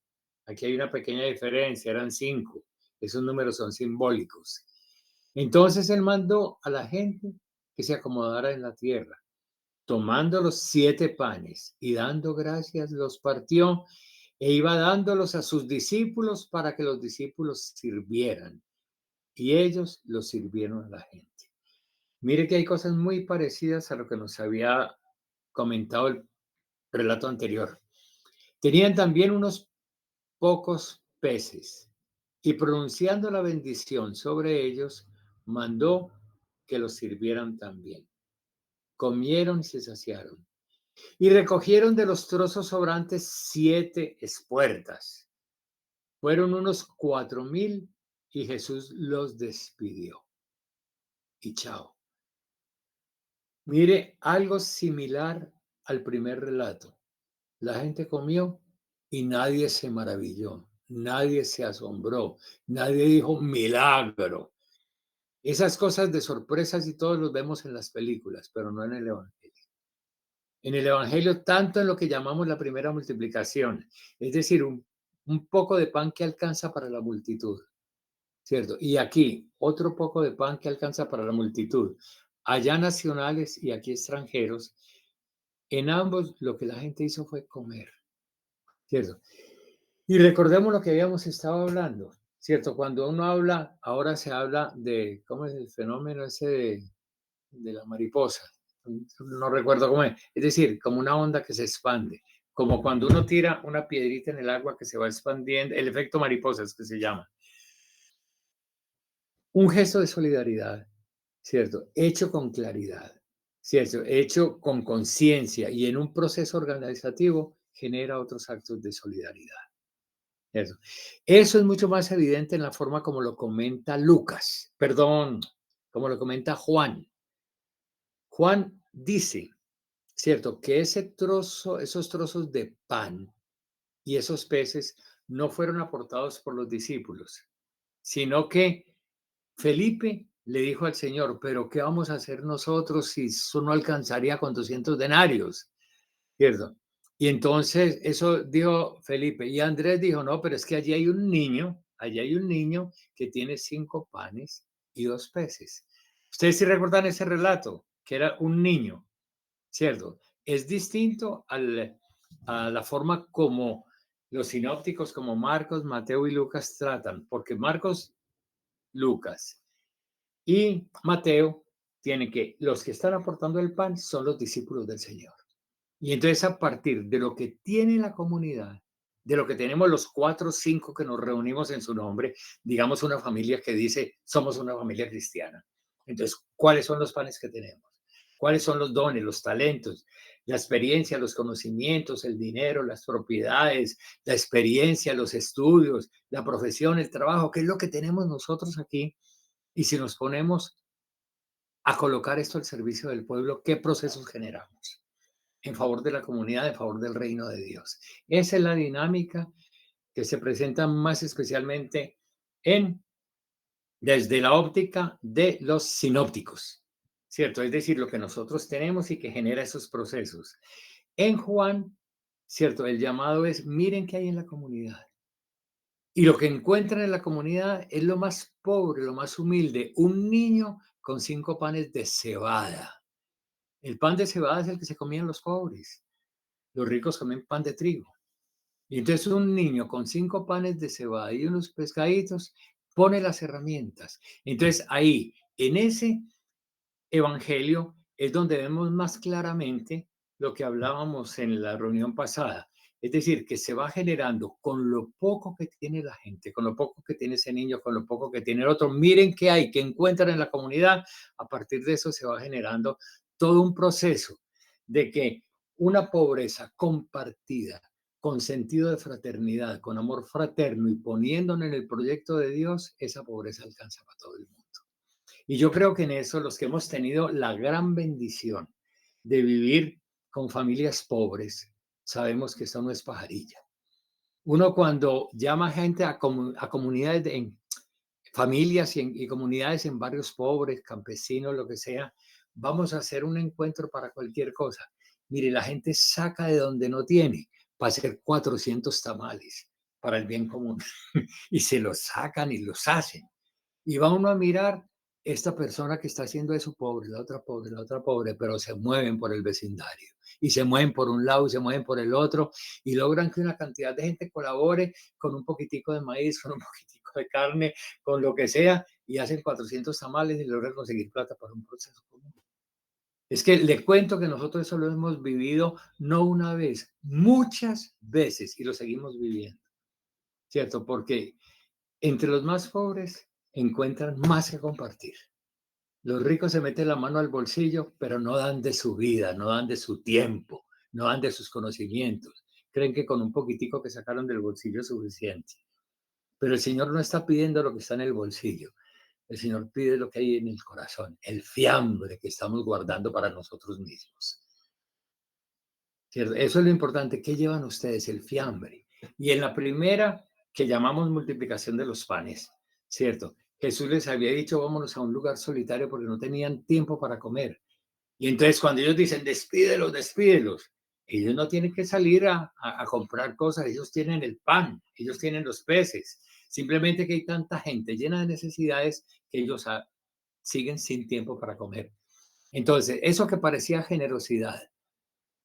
Aquí hay una pequeña diferencia, eran 5. Esos números son simbólicos. Entonces él mandó a la gente que se acomodara en la tierra. Tomando los 7 panes y dando gracias, los partió e iba dándolos a sus discípulos para que los discípulos sirvieran. Y ellos los sirvieron a la gente. Mire que hay cosas muy parecidas a lo que nos había comentado el relato anterior. Tenían también unos pocos peces y pronunciando la bendición sobre ellos, mandó que los sirvieran también. Comieron y se saciaron. Y recogieron de los trozos sobrantes 7 espuertas. Fueron unos 4,000 y Jesús los despidió. Y chao. Mire, algo similar al primer relato. La gente comió y nadie se maravilló, nadie se asombró, nadie dijo milagro. Esas cosas de sorpresas y todos los vemos en las películas, pero no en el Evangelio. En el Evangelio, tanto en lo que llamamos la primera multiplicación, es decir, un poco de pan que alcanza para la multitud, ¿cierto? Y aquí, otro poco de pan que alcanza para la multitud. Allá nacionales y aquí extranjeros, en ambos lo que la gente hizo fue comer, ¿cierto? Y recordemos lo que habíamos estado hablando, ¿cierto? Cuando uno habla, ahora se habla de, ¿cómo es el fenómeno ese de la mariposa? No recuerdo cómo es. Es decir, como una onda que se expande, como cuando uno tira una piedrita en el agua que se va expandiendo, el efecto mariposa es que se llama. Un gesto de solidaridad, ¿cierto? Hecho con claridad, ¿cierto? Hecho con conciencia y en un proceso organizativo genera otros actos de solidaridad. Eso. Eso es mucho más evidente en la forma como lo comenta Lucas, perdón, como lo comenta Juan. Juan dice, ¿cierto? Que esos trozos de pan y esos peces no fueron aportados por los discípulos, sino que Felipe le dijo al Señor, pero ¿qué vamos a hacer nosotros si eso no alcanzaría con 200 denarios? ¿Cierto? Y entonces eso dijo Felipe. Y Andrés dijo, no, pero es que allí hay un niño que tiene 5 panes y 2 peces. Ustedes sí recuerdan ese relato, que era un niño, ¿cierto? Es distinto a la forma como los sinópticos como Marcos, Mateo y Lucas tratan, porque Marcos, Lucas y Mateo tienen que, los que están aportando el pan son los discípulos del Señor. Y entonces a partir de lo que tiene la comunidad, de lo que tenemos los 4 o 5 que nos reunimos en su nombre, digamos una familia que dice, somos una familia cristiana. Entonces, ¿cuáles son los panes que tenemos? ¿Cuáles son los dones, los talentos? La experiencia, los conocimientos, el dinero, las propiedades, la experiencia, los estudios, la profesión, el trabajo, ¿qué es lo que tenemos nosotros aquí? Y si nos ponemos a colocar esto al servicio del pueblo, ¿qué procesos generamos? En favor de la comunidad, en favor del reino de Dios. Esa es la dinámica que se presenta más especialmente en desde la óptica de los sinópticos, ¿cierto? Es decir, lo que nosotros tenemos y que genera esos procesos. En Juan, ¿cierto? El llamado es, miren qué hay en la comunidad. Y lo que encuentran en la comunidad es lo más pobre, lo más humilde, un niño con 5 panes de cebada. El pan de cebada es el que se comían los pobres. Los ricos comen pan de trigo. Y entonces un niño con 5 panes de cebada y unos pescaditos pone las herramientas. Entonces ahí, en ese evangelio, es donde vemos más claramente lo que hablábamos en la reunión pasada. Es decir, que se va generando con lo poco que tiene la gente, con lo poco que tiene ese niño, con lo poco que tiene el otro. Miren qué hay, qué encuentran en la comunidad. A partir de eso se va generando todo un proceso de que una pobreza compartida, con sentido de fraternidad, con amor fraterno y poniéndolo en el proyecto de Dios, esa pobreza alcanza para todo el mundo. Y yo creo que en eso los que hemos tenido la gran bendición de vivir con familias pobres, sabemos que eso no es pajarilla. Uno cuando llama gente a comunidades, en familias y comunidades en barrios pobres, campesinos, lo que sea, vamos a hacer un encuentro para cualquier cosa. Mire, la gente saca de donde no tiene para hacer 400 tamales para el bien común y se los sacan y los hacen. Y va uno a mirar esta persona que está haciendo eso pobre, la otra pobre, pero se mueven por el vecindario y se mueven por un lado y se mueven por el otro y logran que una cantidad de gente colabore con un poquitico de maíz, con un poquitico de carne, con lo que sea y hacen 400 tamales y logran conseguir plata para un proceso común. Es que le cuento que nosotros eso lo hemos vivido no una vez, muchas veces y lo seguimos viviendo, ¿cierto? Porque entre los más pobres encuentran más que compartir. Los ricos se meten la mano al bolsillo, pero no dan de su vida, no dan de su tiempo, no dan de sus conocimientos. Creen que con un poquitico que sacaron del bolsillo es suficiente. Pero el Señor no está pidiendo lo que está en el bolsillo. El Señor pide lo que hay en el corazón, el fiambre que estamos guardando para nosotros mismos. ¿Cierto? Eso es lo importante. ¿Qué llevan ustedes? El fiambre. Y en la primera, que llamamos multiplicación de los panes, ¿cierto? Jesús les había dicho, vámonos a un lugar solitario porque no tenían tiempo para comer. Y entonces cuando ellos dicen, despídelos, despídelos, ellos no tienen que salir a comprar cosas, ellos tienen el pan, ellos tienen los peces. Simplemente que hay tanta gente llena de necesidades que ellos siguen sin tiempo para comer. Entonces, eso que parecía generosidad,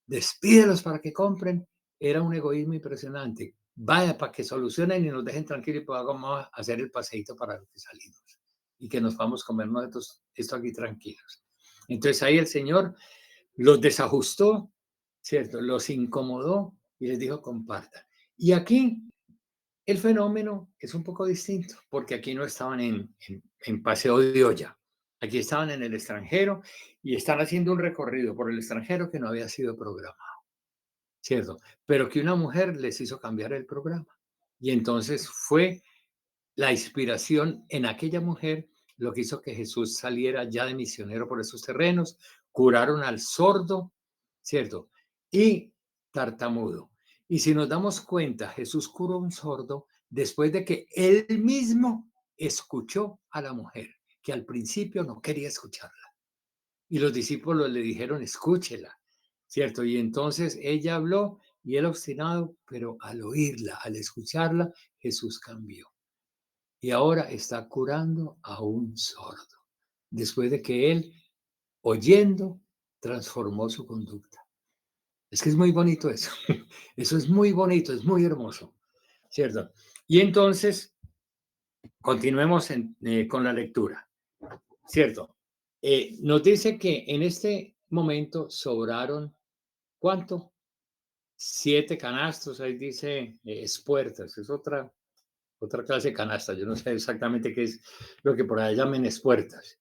despídelos para que compren, era un egoísmo impresionante. Vaya, para que solucionen y nos dejen tranquilos y podamos hacer el paseíto para lo que salimos. Y que nos vamos a comer nosotros esto aquí tranquilos. Entonces ahí el Señor los desajustó, ¿cierto? Los incomodó y les dijo, compartan. Y aquí el fenómeno es un poco distinto, porque aquí no estaban en paseo de olla. Aquí estaban en el extranjero y están haciendo un recorrido por el extranjero que no había sido programado, ¿cierto? Pero que una mujer les hizo cambiar el programa. Y entonces fue la inspiración en aquella mujer lo que hizo que Jesús saliera ya de misionero por esos terrenos, curaron al sordo, ¿cierto? Y tartamudo. Y si nos damos cuenta, Jesús curó a un sordo después de que él mismo escuchó a la mujer, que al principio no quería escucharla. Y los discípulos le dijeron, escúchela, ¿cierto? Y entonces ella habló y él obstinado, pero al oírla, al escucharla, Jesús cambió y ahora está curando a un sordo, después de que él, oyendo, transformó su conducta. Es que es muy bonito eso. Eso es muy bonito, es muy hermoso, ¿cierto? Y entonces, continuemos con la lectura, ¿cierto? Nos dice que en este momento sobraron, ¿cuánto? 7 canastos, ahí dice espuertas, es otra clase de canasta, yo no sé exactamente qué es lo que por allá llamen espuertas.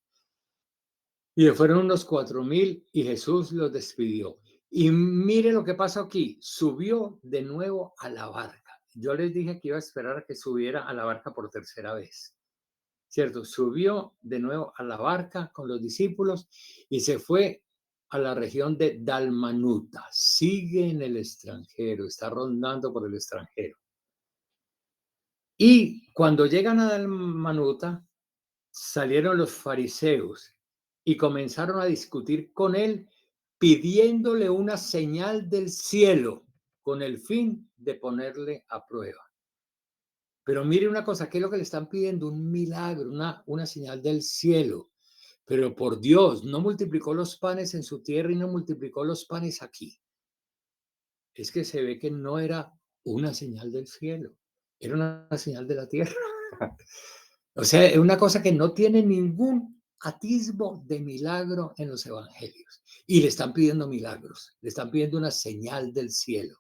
Y fueron unos 4,000 y Jesús los despidió. Y mire lo que pasó aquí, subió de nuevo a la barca. Yo les dije que iba a esperar a que subiera a la barca por tercera vez, ¿cierto? Subió de nuevo a la barca con los discípulos y se fue a la región de Dalmanuta. Sigue en el extranjero, está rondando por el extranjero. Y cuando llegan a Dalmanuta, salieron los fariseos y comenzaron a discutir con él, pidiéndole una señal del cielo con el fin de ponerle a prueba. Pero mire una cosa, ¿qué es lo que le están pidiendo? Un milagro, una señal del cielo. Pero por Dios, no multiplicó los panes en su tierra y no multiplicó los panes aquí. Es que se ve que no era una señal del cielo, era una señal de la tierra. O sea, es una cosa que no tiene ningún atisbo de milagro en los evangelios. Y le están pidiendo milagros, le están pidiendo una señal del cielo.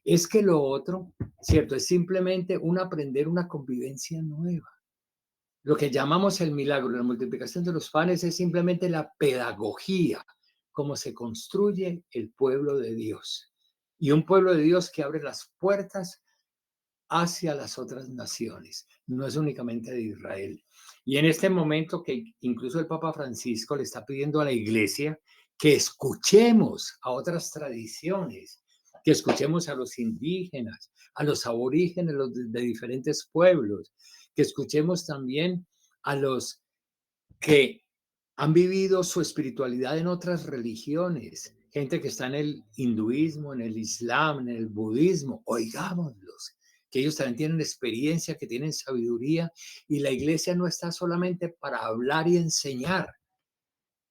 Es que lo otro, cierto, es simplemente un aprender una convivencia nueva. Lo que llamamos el milagro, la multiplicación de los panes, es simplemente la pedagogía, cómo se construye el pueblo de Dios. Y un pueblo de Dios que abre las puertas hacia las otras naciones, no es únicamente de Israel. Y en este momento que incluso el Papa Francisco le está pidiendo a la iglesia que escuchemos a otras tradiciones, que escuchemos a los indígenas, a los aborígenes de diferentes pueblos, que escuchemos también a los que han vivido su espiritualidad en otras religiones, gente que está en el hinduismo, en el islam, en el budismo, oigámoslos, que ellos también tienen experiencia, que tienen sabiduría, y la iglesia no está solamente para hablar y enseñar,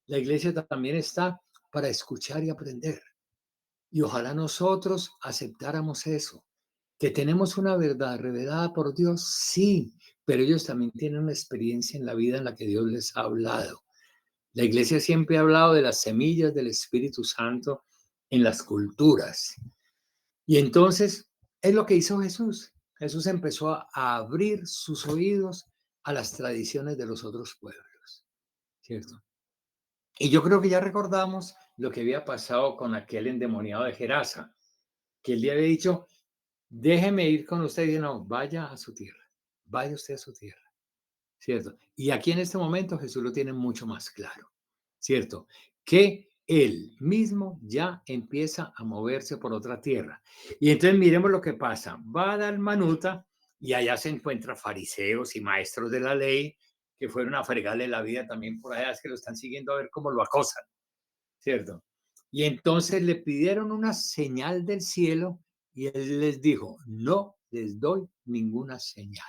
la iglesia también está para escuchar y aprender. Y ojalá nosotros aceptáramos eso, que tenemos una verdad revelada por Dios, sí, pero ellos también tienen una experiencia en la vida en la que Dios les ha hablado. La iglesia siempre ha hablado de las semillas del Espíritu Santo en las culturas. Y entonces es lo que hizo Jesús. Jesús empezó a abrir sus oídos a las tradiciones de los otros pueblos, ¿cierto? Y yo creo que ya recordamos lo que había pasado con aquel endemoniado de Gerasa, que él le había dicho, déjeme ir con usted. Y no, vaya a su tierra, vaya usted a su tierra. ¿Cierto? Y aquí en este momento Jesús lo tiene mucho más claro, ¿cierto? Que él mismo ya empieza a moverse por otra tierra. Y entonces miremos lo que pasa. Va a Dalmanuta y allá se encuentra fariseos y maestros de la ley que fueron a fregarle la vida también por allá, es que lo están siguiendo a ver cómo lo acosan, ¿cierto? Y entonces le pidieron una señal del cielo y él les dijo, no les doy ninguna señal.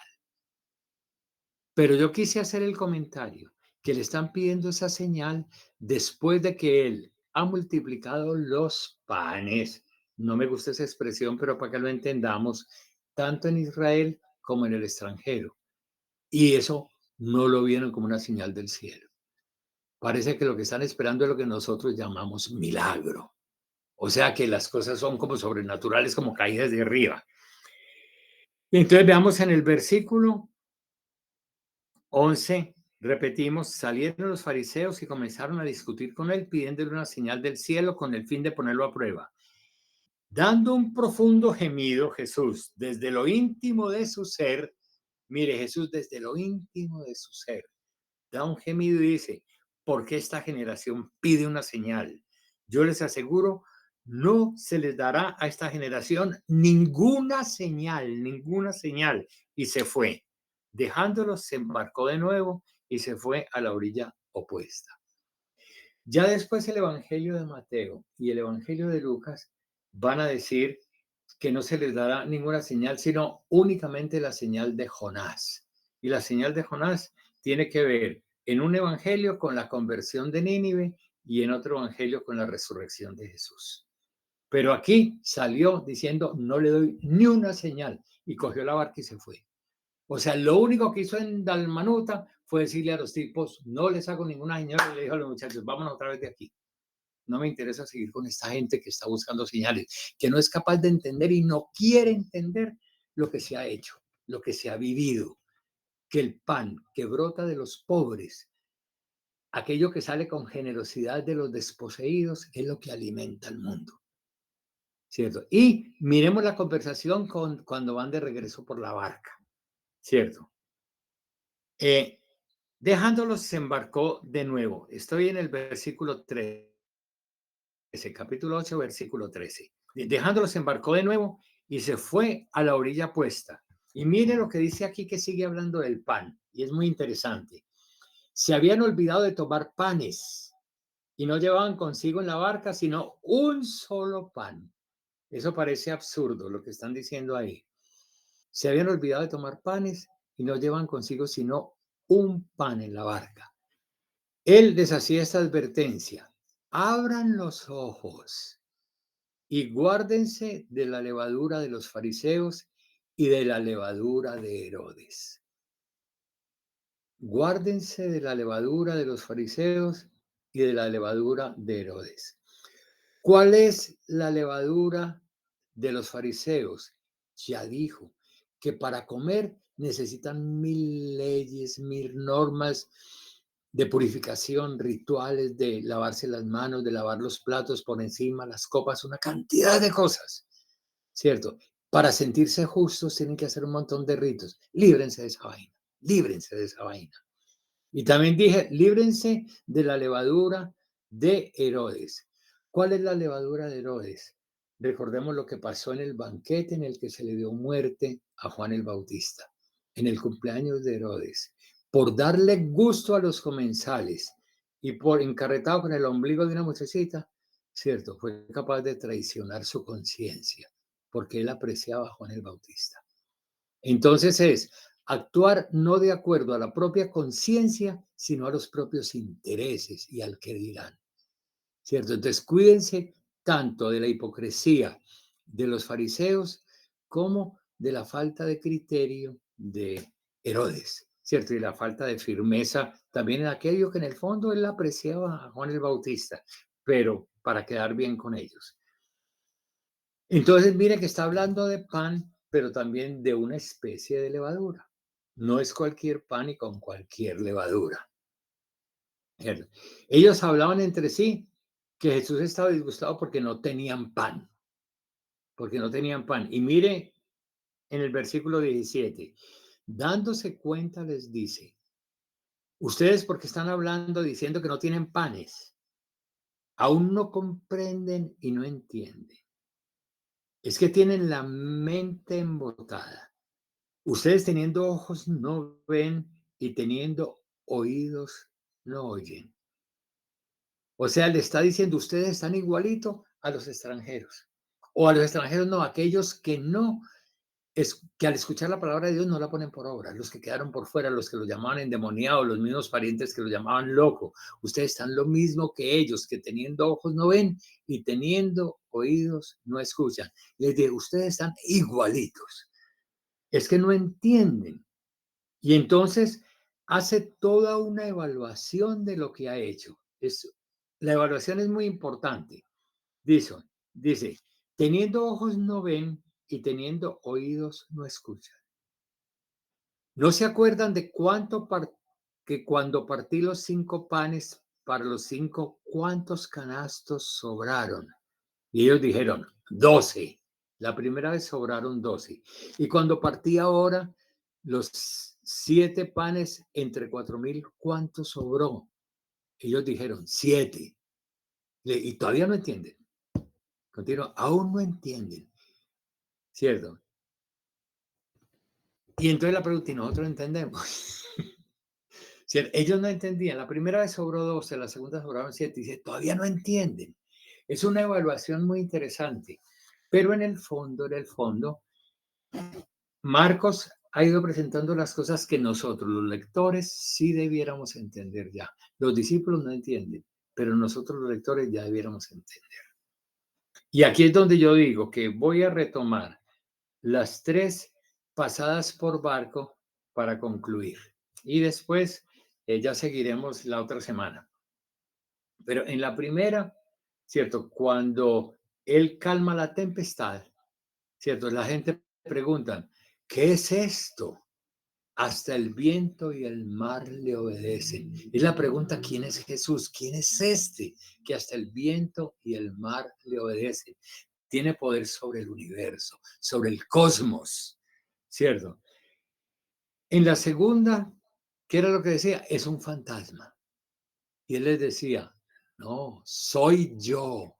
Pero yo quise hacer el comentario que le están pidiendo esa señal después de que él ha multiplicado los panes. No me gusta esa expresión, pero para que lo entendamos, tanto en Israel como en el extranjero. Y eso no lo vieron como una señal del cielo. Parece que lo que están esperando es lo que nosotros llamamos milagro. O sea que las cosas son como sobrenaturales, como caídas de arriba. Y entonces veamos en el versículo 11, repetimos, salieron los fariseos y comenzaron a discutir con él, pidiéndole una señal del cielo con el fin de ponerlo a prueba. Dando un profundo gemido, Jesús, desde lo íntimo de su ser, mire, Jesús desde lo íntimo de su ser, da un gemido y dice, ¿por qué esta generación pide una señal? Yo les aseguro, no se les dará a esta generación ninguna señal, ninguna señal. Y se fue. Dejándolos, se embarcó de nuevo y se fue a la orilla opuesta. Ya después el Evangelio de Mateo y el Evangelio de Lucas van a decir que no se les dará ninguna señal, sino únicamente la señal de Jonás. Y la señal de Jonás tiene que ver en un evangelio con la conversión de Nínive y en otro evangelio con la resurrección de Jesús. Pero aquí salió diciendo, no le doy ni una señal, y cogió la barca y se fue. O sea, lo único que hizo en Dalmanuta fue decirle a los tipos, no les hago ninguna señal, y le dijo a los muchachos, vámonos otra vez de aquí. No me interesa seguir con esta gente que está buscando señales, que no es capaz de entender y no quiere entender lo que se ha hecho, lo que se ha vivido, que el pan que brota de los pobres aquello que sale con generosidad de los desposeídos es lo que alimenta al mundo, ¿cierto? Y miremos la conversación cuando van de regreso por la barca, ¿cierto? Eh, Dejándolos se embarcó de nuevo. Estoy en el versículo 13, capítulo 8, versículo 13. Dejándolos se embarcó de nuevo y se fue a la orilla opuesta. Y mire lo que dice aquí, que sigue hablando del pan, y es muy interesante. Se habían olvidado de tomar panes y no llevaban consigo en la barca sino un solo pan. Eso parece absurdo lo que están diciendo ahí. Se habían olvidado de tomar panes y no llevan consigo sino un pan en la barca. Él les hacía esta advertencia: abran los ojos y guárdense de la levadura de los fariseos y de la levadura de Herodes. Guárdense de la levadura de los fariseos y de la levadura de Herodes. ¿Cuál es la levadura de los fariseos? Ya dijo que para comer necesitan 1000 leyes, 1000 normas de purificación, rituales de lavarse las manos, de lavar los platos por encima, las copas, una cantidad de cosas, ¿cierto? Para sentirse justos tienen que hacer un montón de ritos. Líbrense de esa vaina, líbrense de esa vaina. Y también dije, líbrense de la levadura de Herodes. ¿Cuál es la levadura de Herodes? Recordemos lo que pasó en el banquete en el que se le dio muerte a Juan el Bautista, en el cumpleaños de Herodes. Por darle gusto a los comensales y por encarretado con el ombligo de una muchachita, cierto, fue capaz de traicionar su conciencia, porque él apreciaba a Juan el Bautista. Entonces es actuar no de acuerdo a la propia conciencia, sino a los propios intereses y al que dirán, ¿cierto? Entonces cuídense tanto de la hipocresía de los fariseos como de la falta de criterio de Herodes, ¿cierto? Y la falta de firmeza también en aquello que en el fondo él apreciaba a Juan el Bautista, pero para quedar bien con ellos. Entonces, mire que está hablando de pan, pero también de una especie de levadura. No es cualquier pan y con cualquier levadura. Ellos hablaban entre sí que Jesús estaba disgustado porque no tenían pan, porque no tenían pan. Y mire en el versículo 17, dándose cuenta les dice: ustedes porque están hablando diciendo que no tienen panes, aún no comprenden y no entienden. Es que tienen la mente embotada. Ustedes teniendo ojos no ven y teniendo oídos no oyen. O sea, le está diciendo, ustedes están igualito a los extranjeros. O a los extranjeros no, aquellos que no, que al escuchar la palabra de Dios no la ponen por obra, los que quedaron por fuera, los que lo llamaban endemoniado, los mismos parientes que lo llamaban loco. Ustedes están lo mismo que ellos, que teniendo ojos no ven y teniendo oídos no escuchan. Les digo, ustedes están igualitos. Es que no entienden. Y entonces hace toda una evaluación de lo que ha hecho. La evaluación es muy importante. Dice, teniendo ojos no ven y teniendo oídos no escuchan. ¿No se acuerdan de que cuando partí los 5 panes para los 5, cuántos canastos sobraron? Y ellos dijeron, 12. La primera vez sobraron 12. Y cuando partí ahora los 7 panes entre 4000, ¿cuánto sobró? Ellos dijeron 7. Y todavía no entienden. Continúa, aún no entienden. ¿Cierto? Y entonces la pregunta, ¿y nosotros entendemos? ¿Cierto? Ellos no entendían. La primera vez sobró 12, la segunda sobraron 7. Y dice, todavía no entienden. Es una evaluación muy interesante. Pero en el fondo, Marcos ha ido presentando las cosas que nosotros, los lectores, sí debiéramos entender ya. Los discípulos no entienden, pero nosotros los lectores ya debiéramos entender. Y aquí es donde yo digo que voy a retomar las 3 pasadas por barco para concluir. Y después ya seguiremos la otra semana. Pero en la primera, ¿cierto? Cuando él calma la tempestad, ¿cierto? La gente pregunta, ¿qué es esto? Hasta el viento y el mar le obedecen. Es la pregunta, ¿quién es Jesús? ¿Quién es este que hasta el viento y el mar le obedecen? Tiene poder sobre el universo, sobre el cosmos, ¿cierto? En la segunda, ¿qué era lo que decía? Es un fantasma. Y él les decía, no, soy yo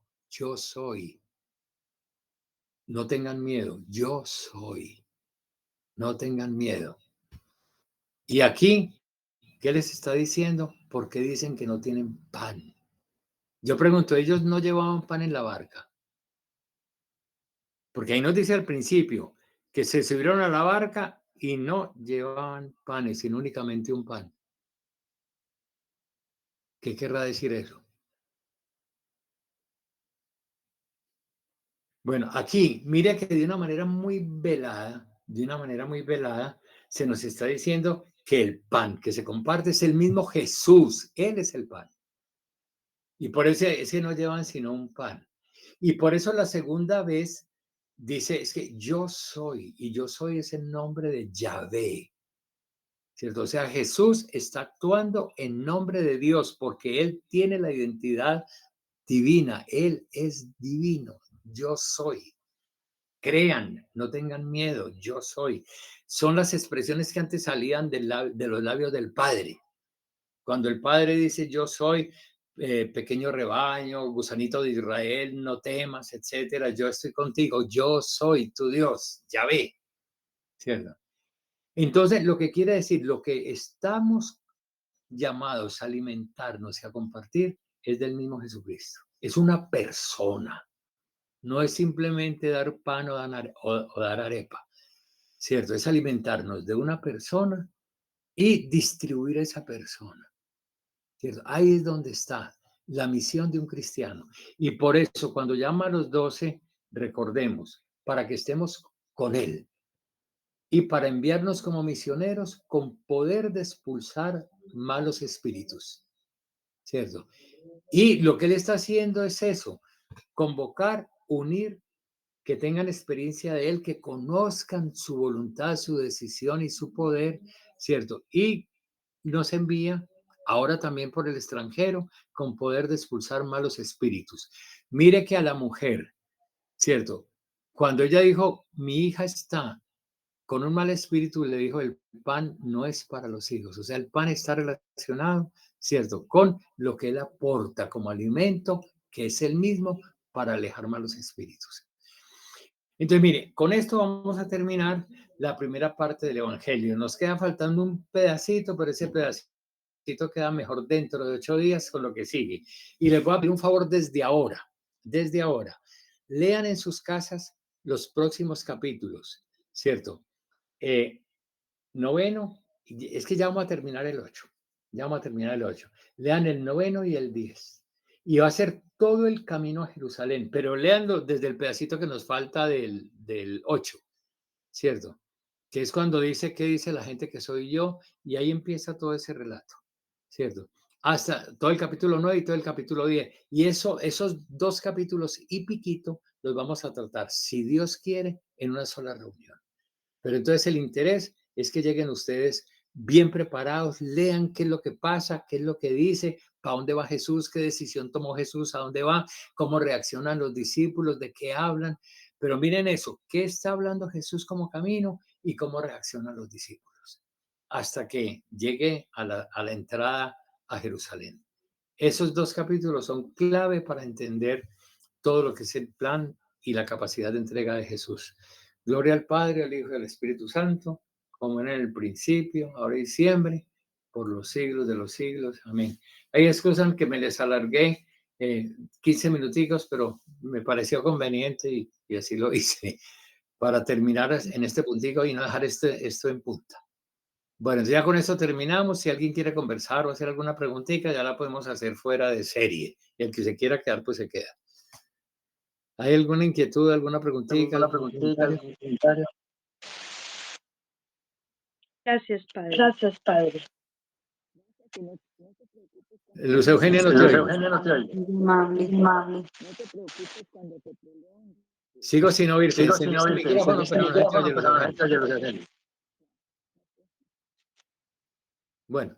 soy. No tengan miedo, yo soy. No tengan miedo. Y aquí, ¿qué les está diciendo? ¿Por qué dicen que no tienen pan? Yo pregunto, ¿ellos no llevaban pan en la barca? Porque ahí nos dice al principio que se subieron a la barca y no llevaban panes, sino únicamente un pan. ¿Qué querrá decir eso? Bueno, aquí, mire que de una manera muy velada, se nos está diciendo que el pan que se comparte es el mismo Jesús. Él es el pan. Y por eso ese no llevan sino un pan. Y por eso la segunda vez dice, es que yo soy, y yo soy es el nombre de Yahvé, ¿cierto? O sea, Jesús está actuando en nombre de Dios porque Él tiene la identidad divina, Él es divino, yo soy. Crean, no tengan miedo, yo soy. Son las expresiones que antes salían de los labios del Padre. Cuando el Padre dice, yo soy pequeño rebaño, gusanito de Israel, no temas, etcétera, yo estoy contigo, yo soy tu Dios, Yahvé, ¿cierto? Entonces, lo que quiere decir, lo que estamos llamados a alimentarnos y a compartir es del mismo Jesucristo. Es una persona, no es simplemente dar pan o dar arepa, ¿cierto? Es alimentarnos de una persona y distribuir a esa persona. ¿Cierto? Ahí es donde está la misión de un cristiano. Y por eso, cuando llama a los 12, recordemos, para que estemos con Él y para enviarnos como misioneros con poder de expulsar malos espíritus. ¿Cierto? Y lo que Él está haciendo es eso, convocar, unir, que tengan experiencia de Él, que conozcan su voluntad, su decisión y su poder, ¿cierto? Y nos envía ahora también por el extranjero con poder de expulsar malos espíritus. Mire que a la mujer, ¿cierto? Cuando ella dijo, mi hija está con un mal espíritu, le dijo, el pan no es para los hijos. O sea, el pan está relacionado, ¿cierto? Con lo que él aporta como alimento, que es el mismo para alejar malos espíritus. Entonces, mire, con esto vamos a terminar la primera parte del Evangelio. Nos queda faltando un pedacito, pero ese pedacito queda mejor dentro de 8 días con lo que sigue. Y les voy a pedir un favor desde ahora. Lean en sus casas los próximos capítulos, ¿cierto? Noveno, es que ya vamos a terminar el 8. Lean el noveno y el 10. Y va a ser todo el camino a Jerusalén, pero leanlo desde el pedacito que nos falta del 8, ¿cierto? Que es cuando dice, ¿qué dice la gente que soy yo? Y ahí empieza todo ese relato, ¿cierto? Hasta todo el capítulo 9 y todo el capítulo 10. Y esos 2 capítulos y piquito los vamos a tratar, si Dios quiere, en una sola reunión. Pero entonces el interés es que lleguen ustedes bien preparados, lean qué es lo que pasa, qué es lo que dice, para dónde va Jesús, qué decisión tomó Jesús, a dónde va, cómo reaccionan los discípulos, de qué hablan. Pero miren eso, qué está hablando Jesús como camino y cómo reaccionan los discípulos hasta que llegue a la entrada a Jerusalén. Esos 2 capítulos son clave para entender todo lo que es el plan y la capacidad de entrega de Jesús. Gloria al Padre, al Hijo y al Espíritu Santo, como era en el principio, ahora y siempre, por los siglos de los siglos. Amén. Hay excusas que me les alargué 15 minuticos, pero me pareció conveniente y así lo hice, para terminar en este puntico y no dejar esto en punta. Bueno, ya con esto terminamos. Si alguien quiere conversar o hacer alguna preguntita, ya la podemos hacer fuera de serie. Y el que se quiera quedar, pues se queda. ¿Hay alguna inquietud, alguna preguntita, ¿Alguna algún preguntita, comentario? algún comentario? Gracias, Padre. Gracias, Padre. Luz Eugenia, no te Luz oigo. Eugenia, no te oigo. Amable. Mami. Sigo sin oírte. Sigo sin Encendiste el oírte. micrófono, Encendiste el pero no se te micrófono, oye, Luz pero no Eugenia. se oye, Luz Eugenia. Bueno,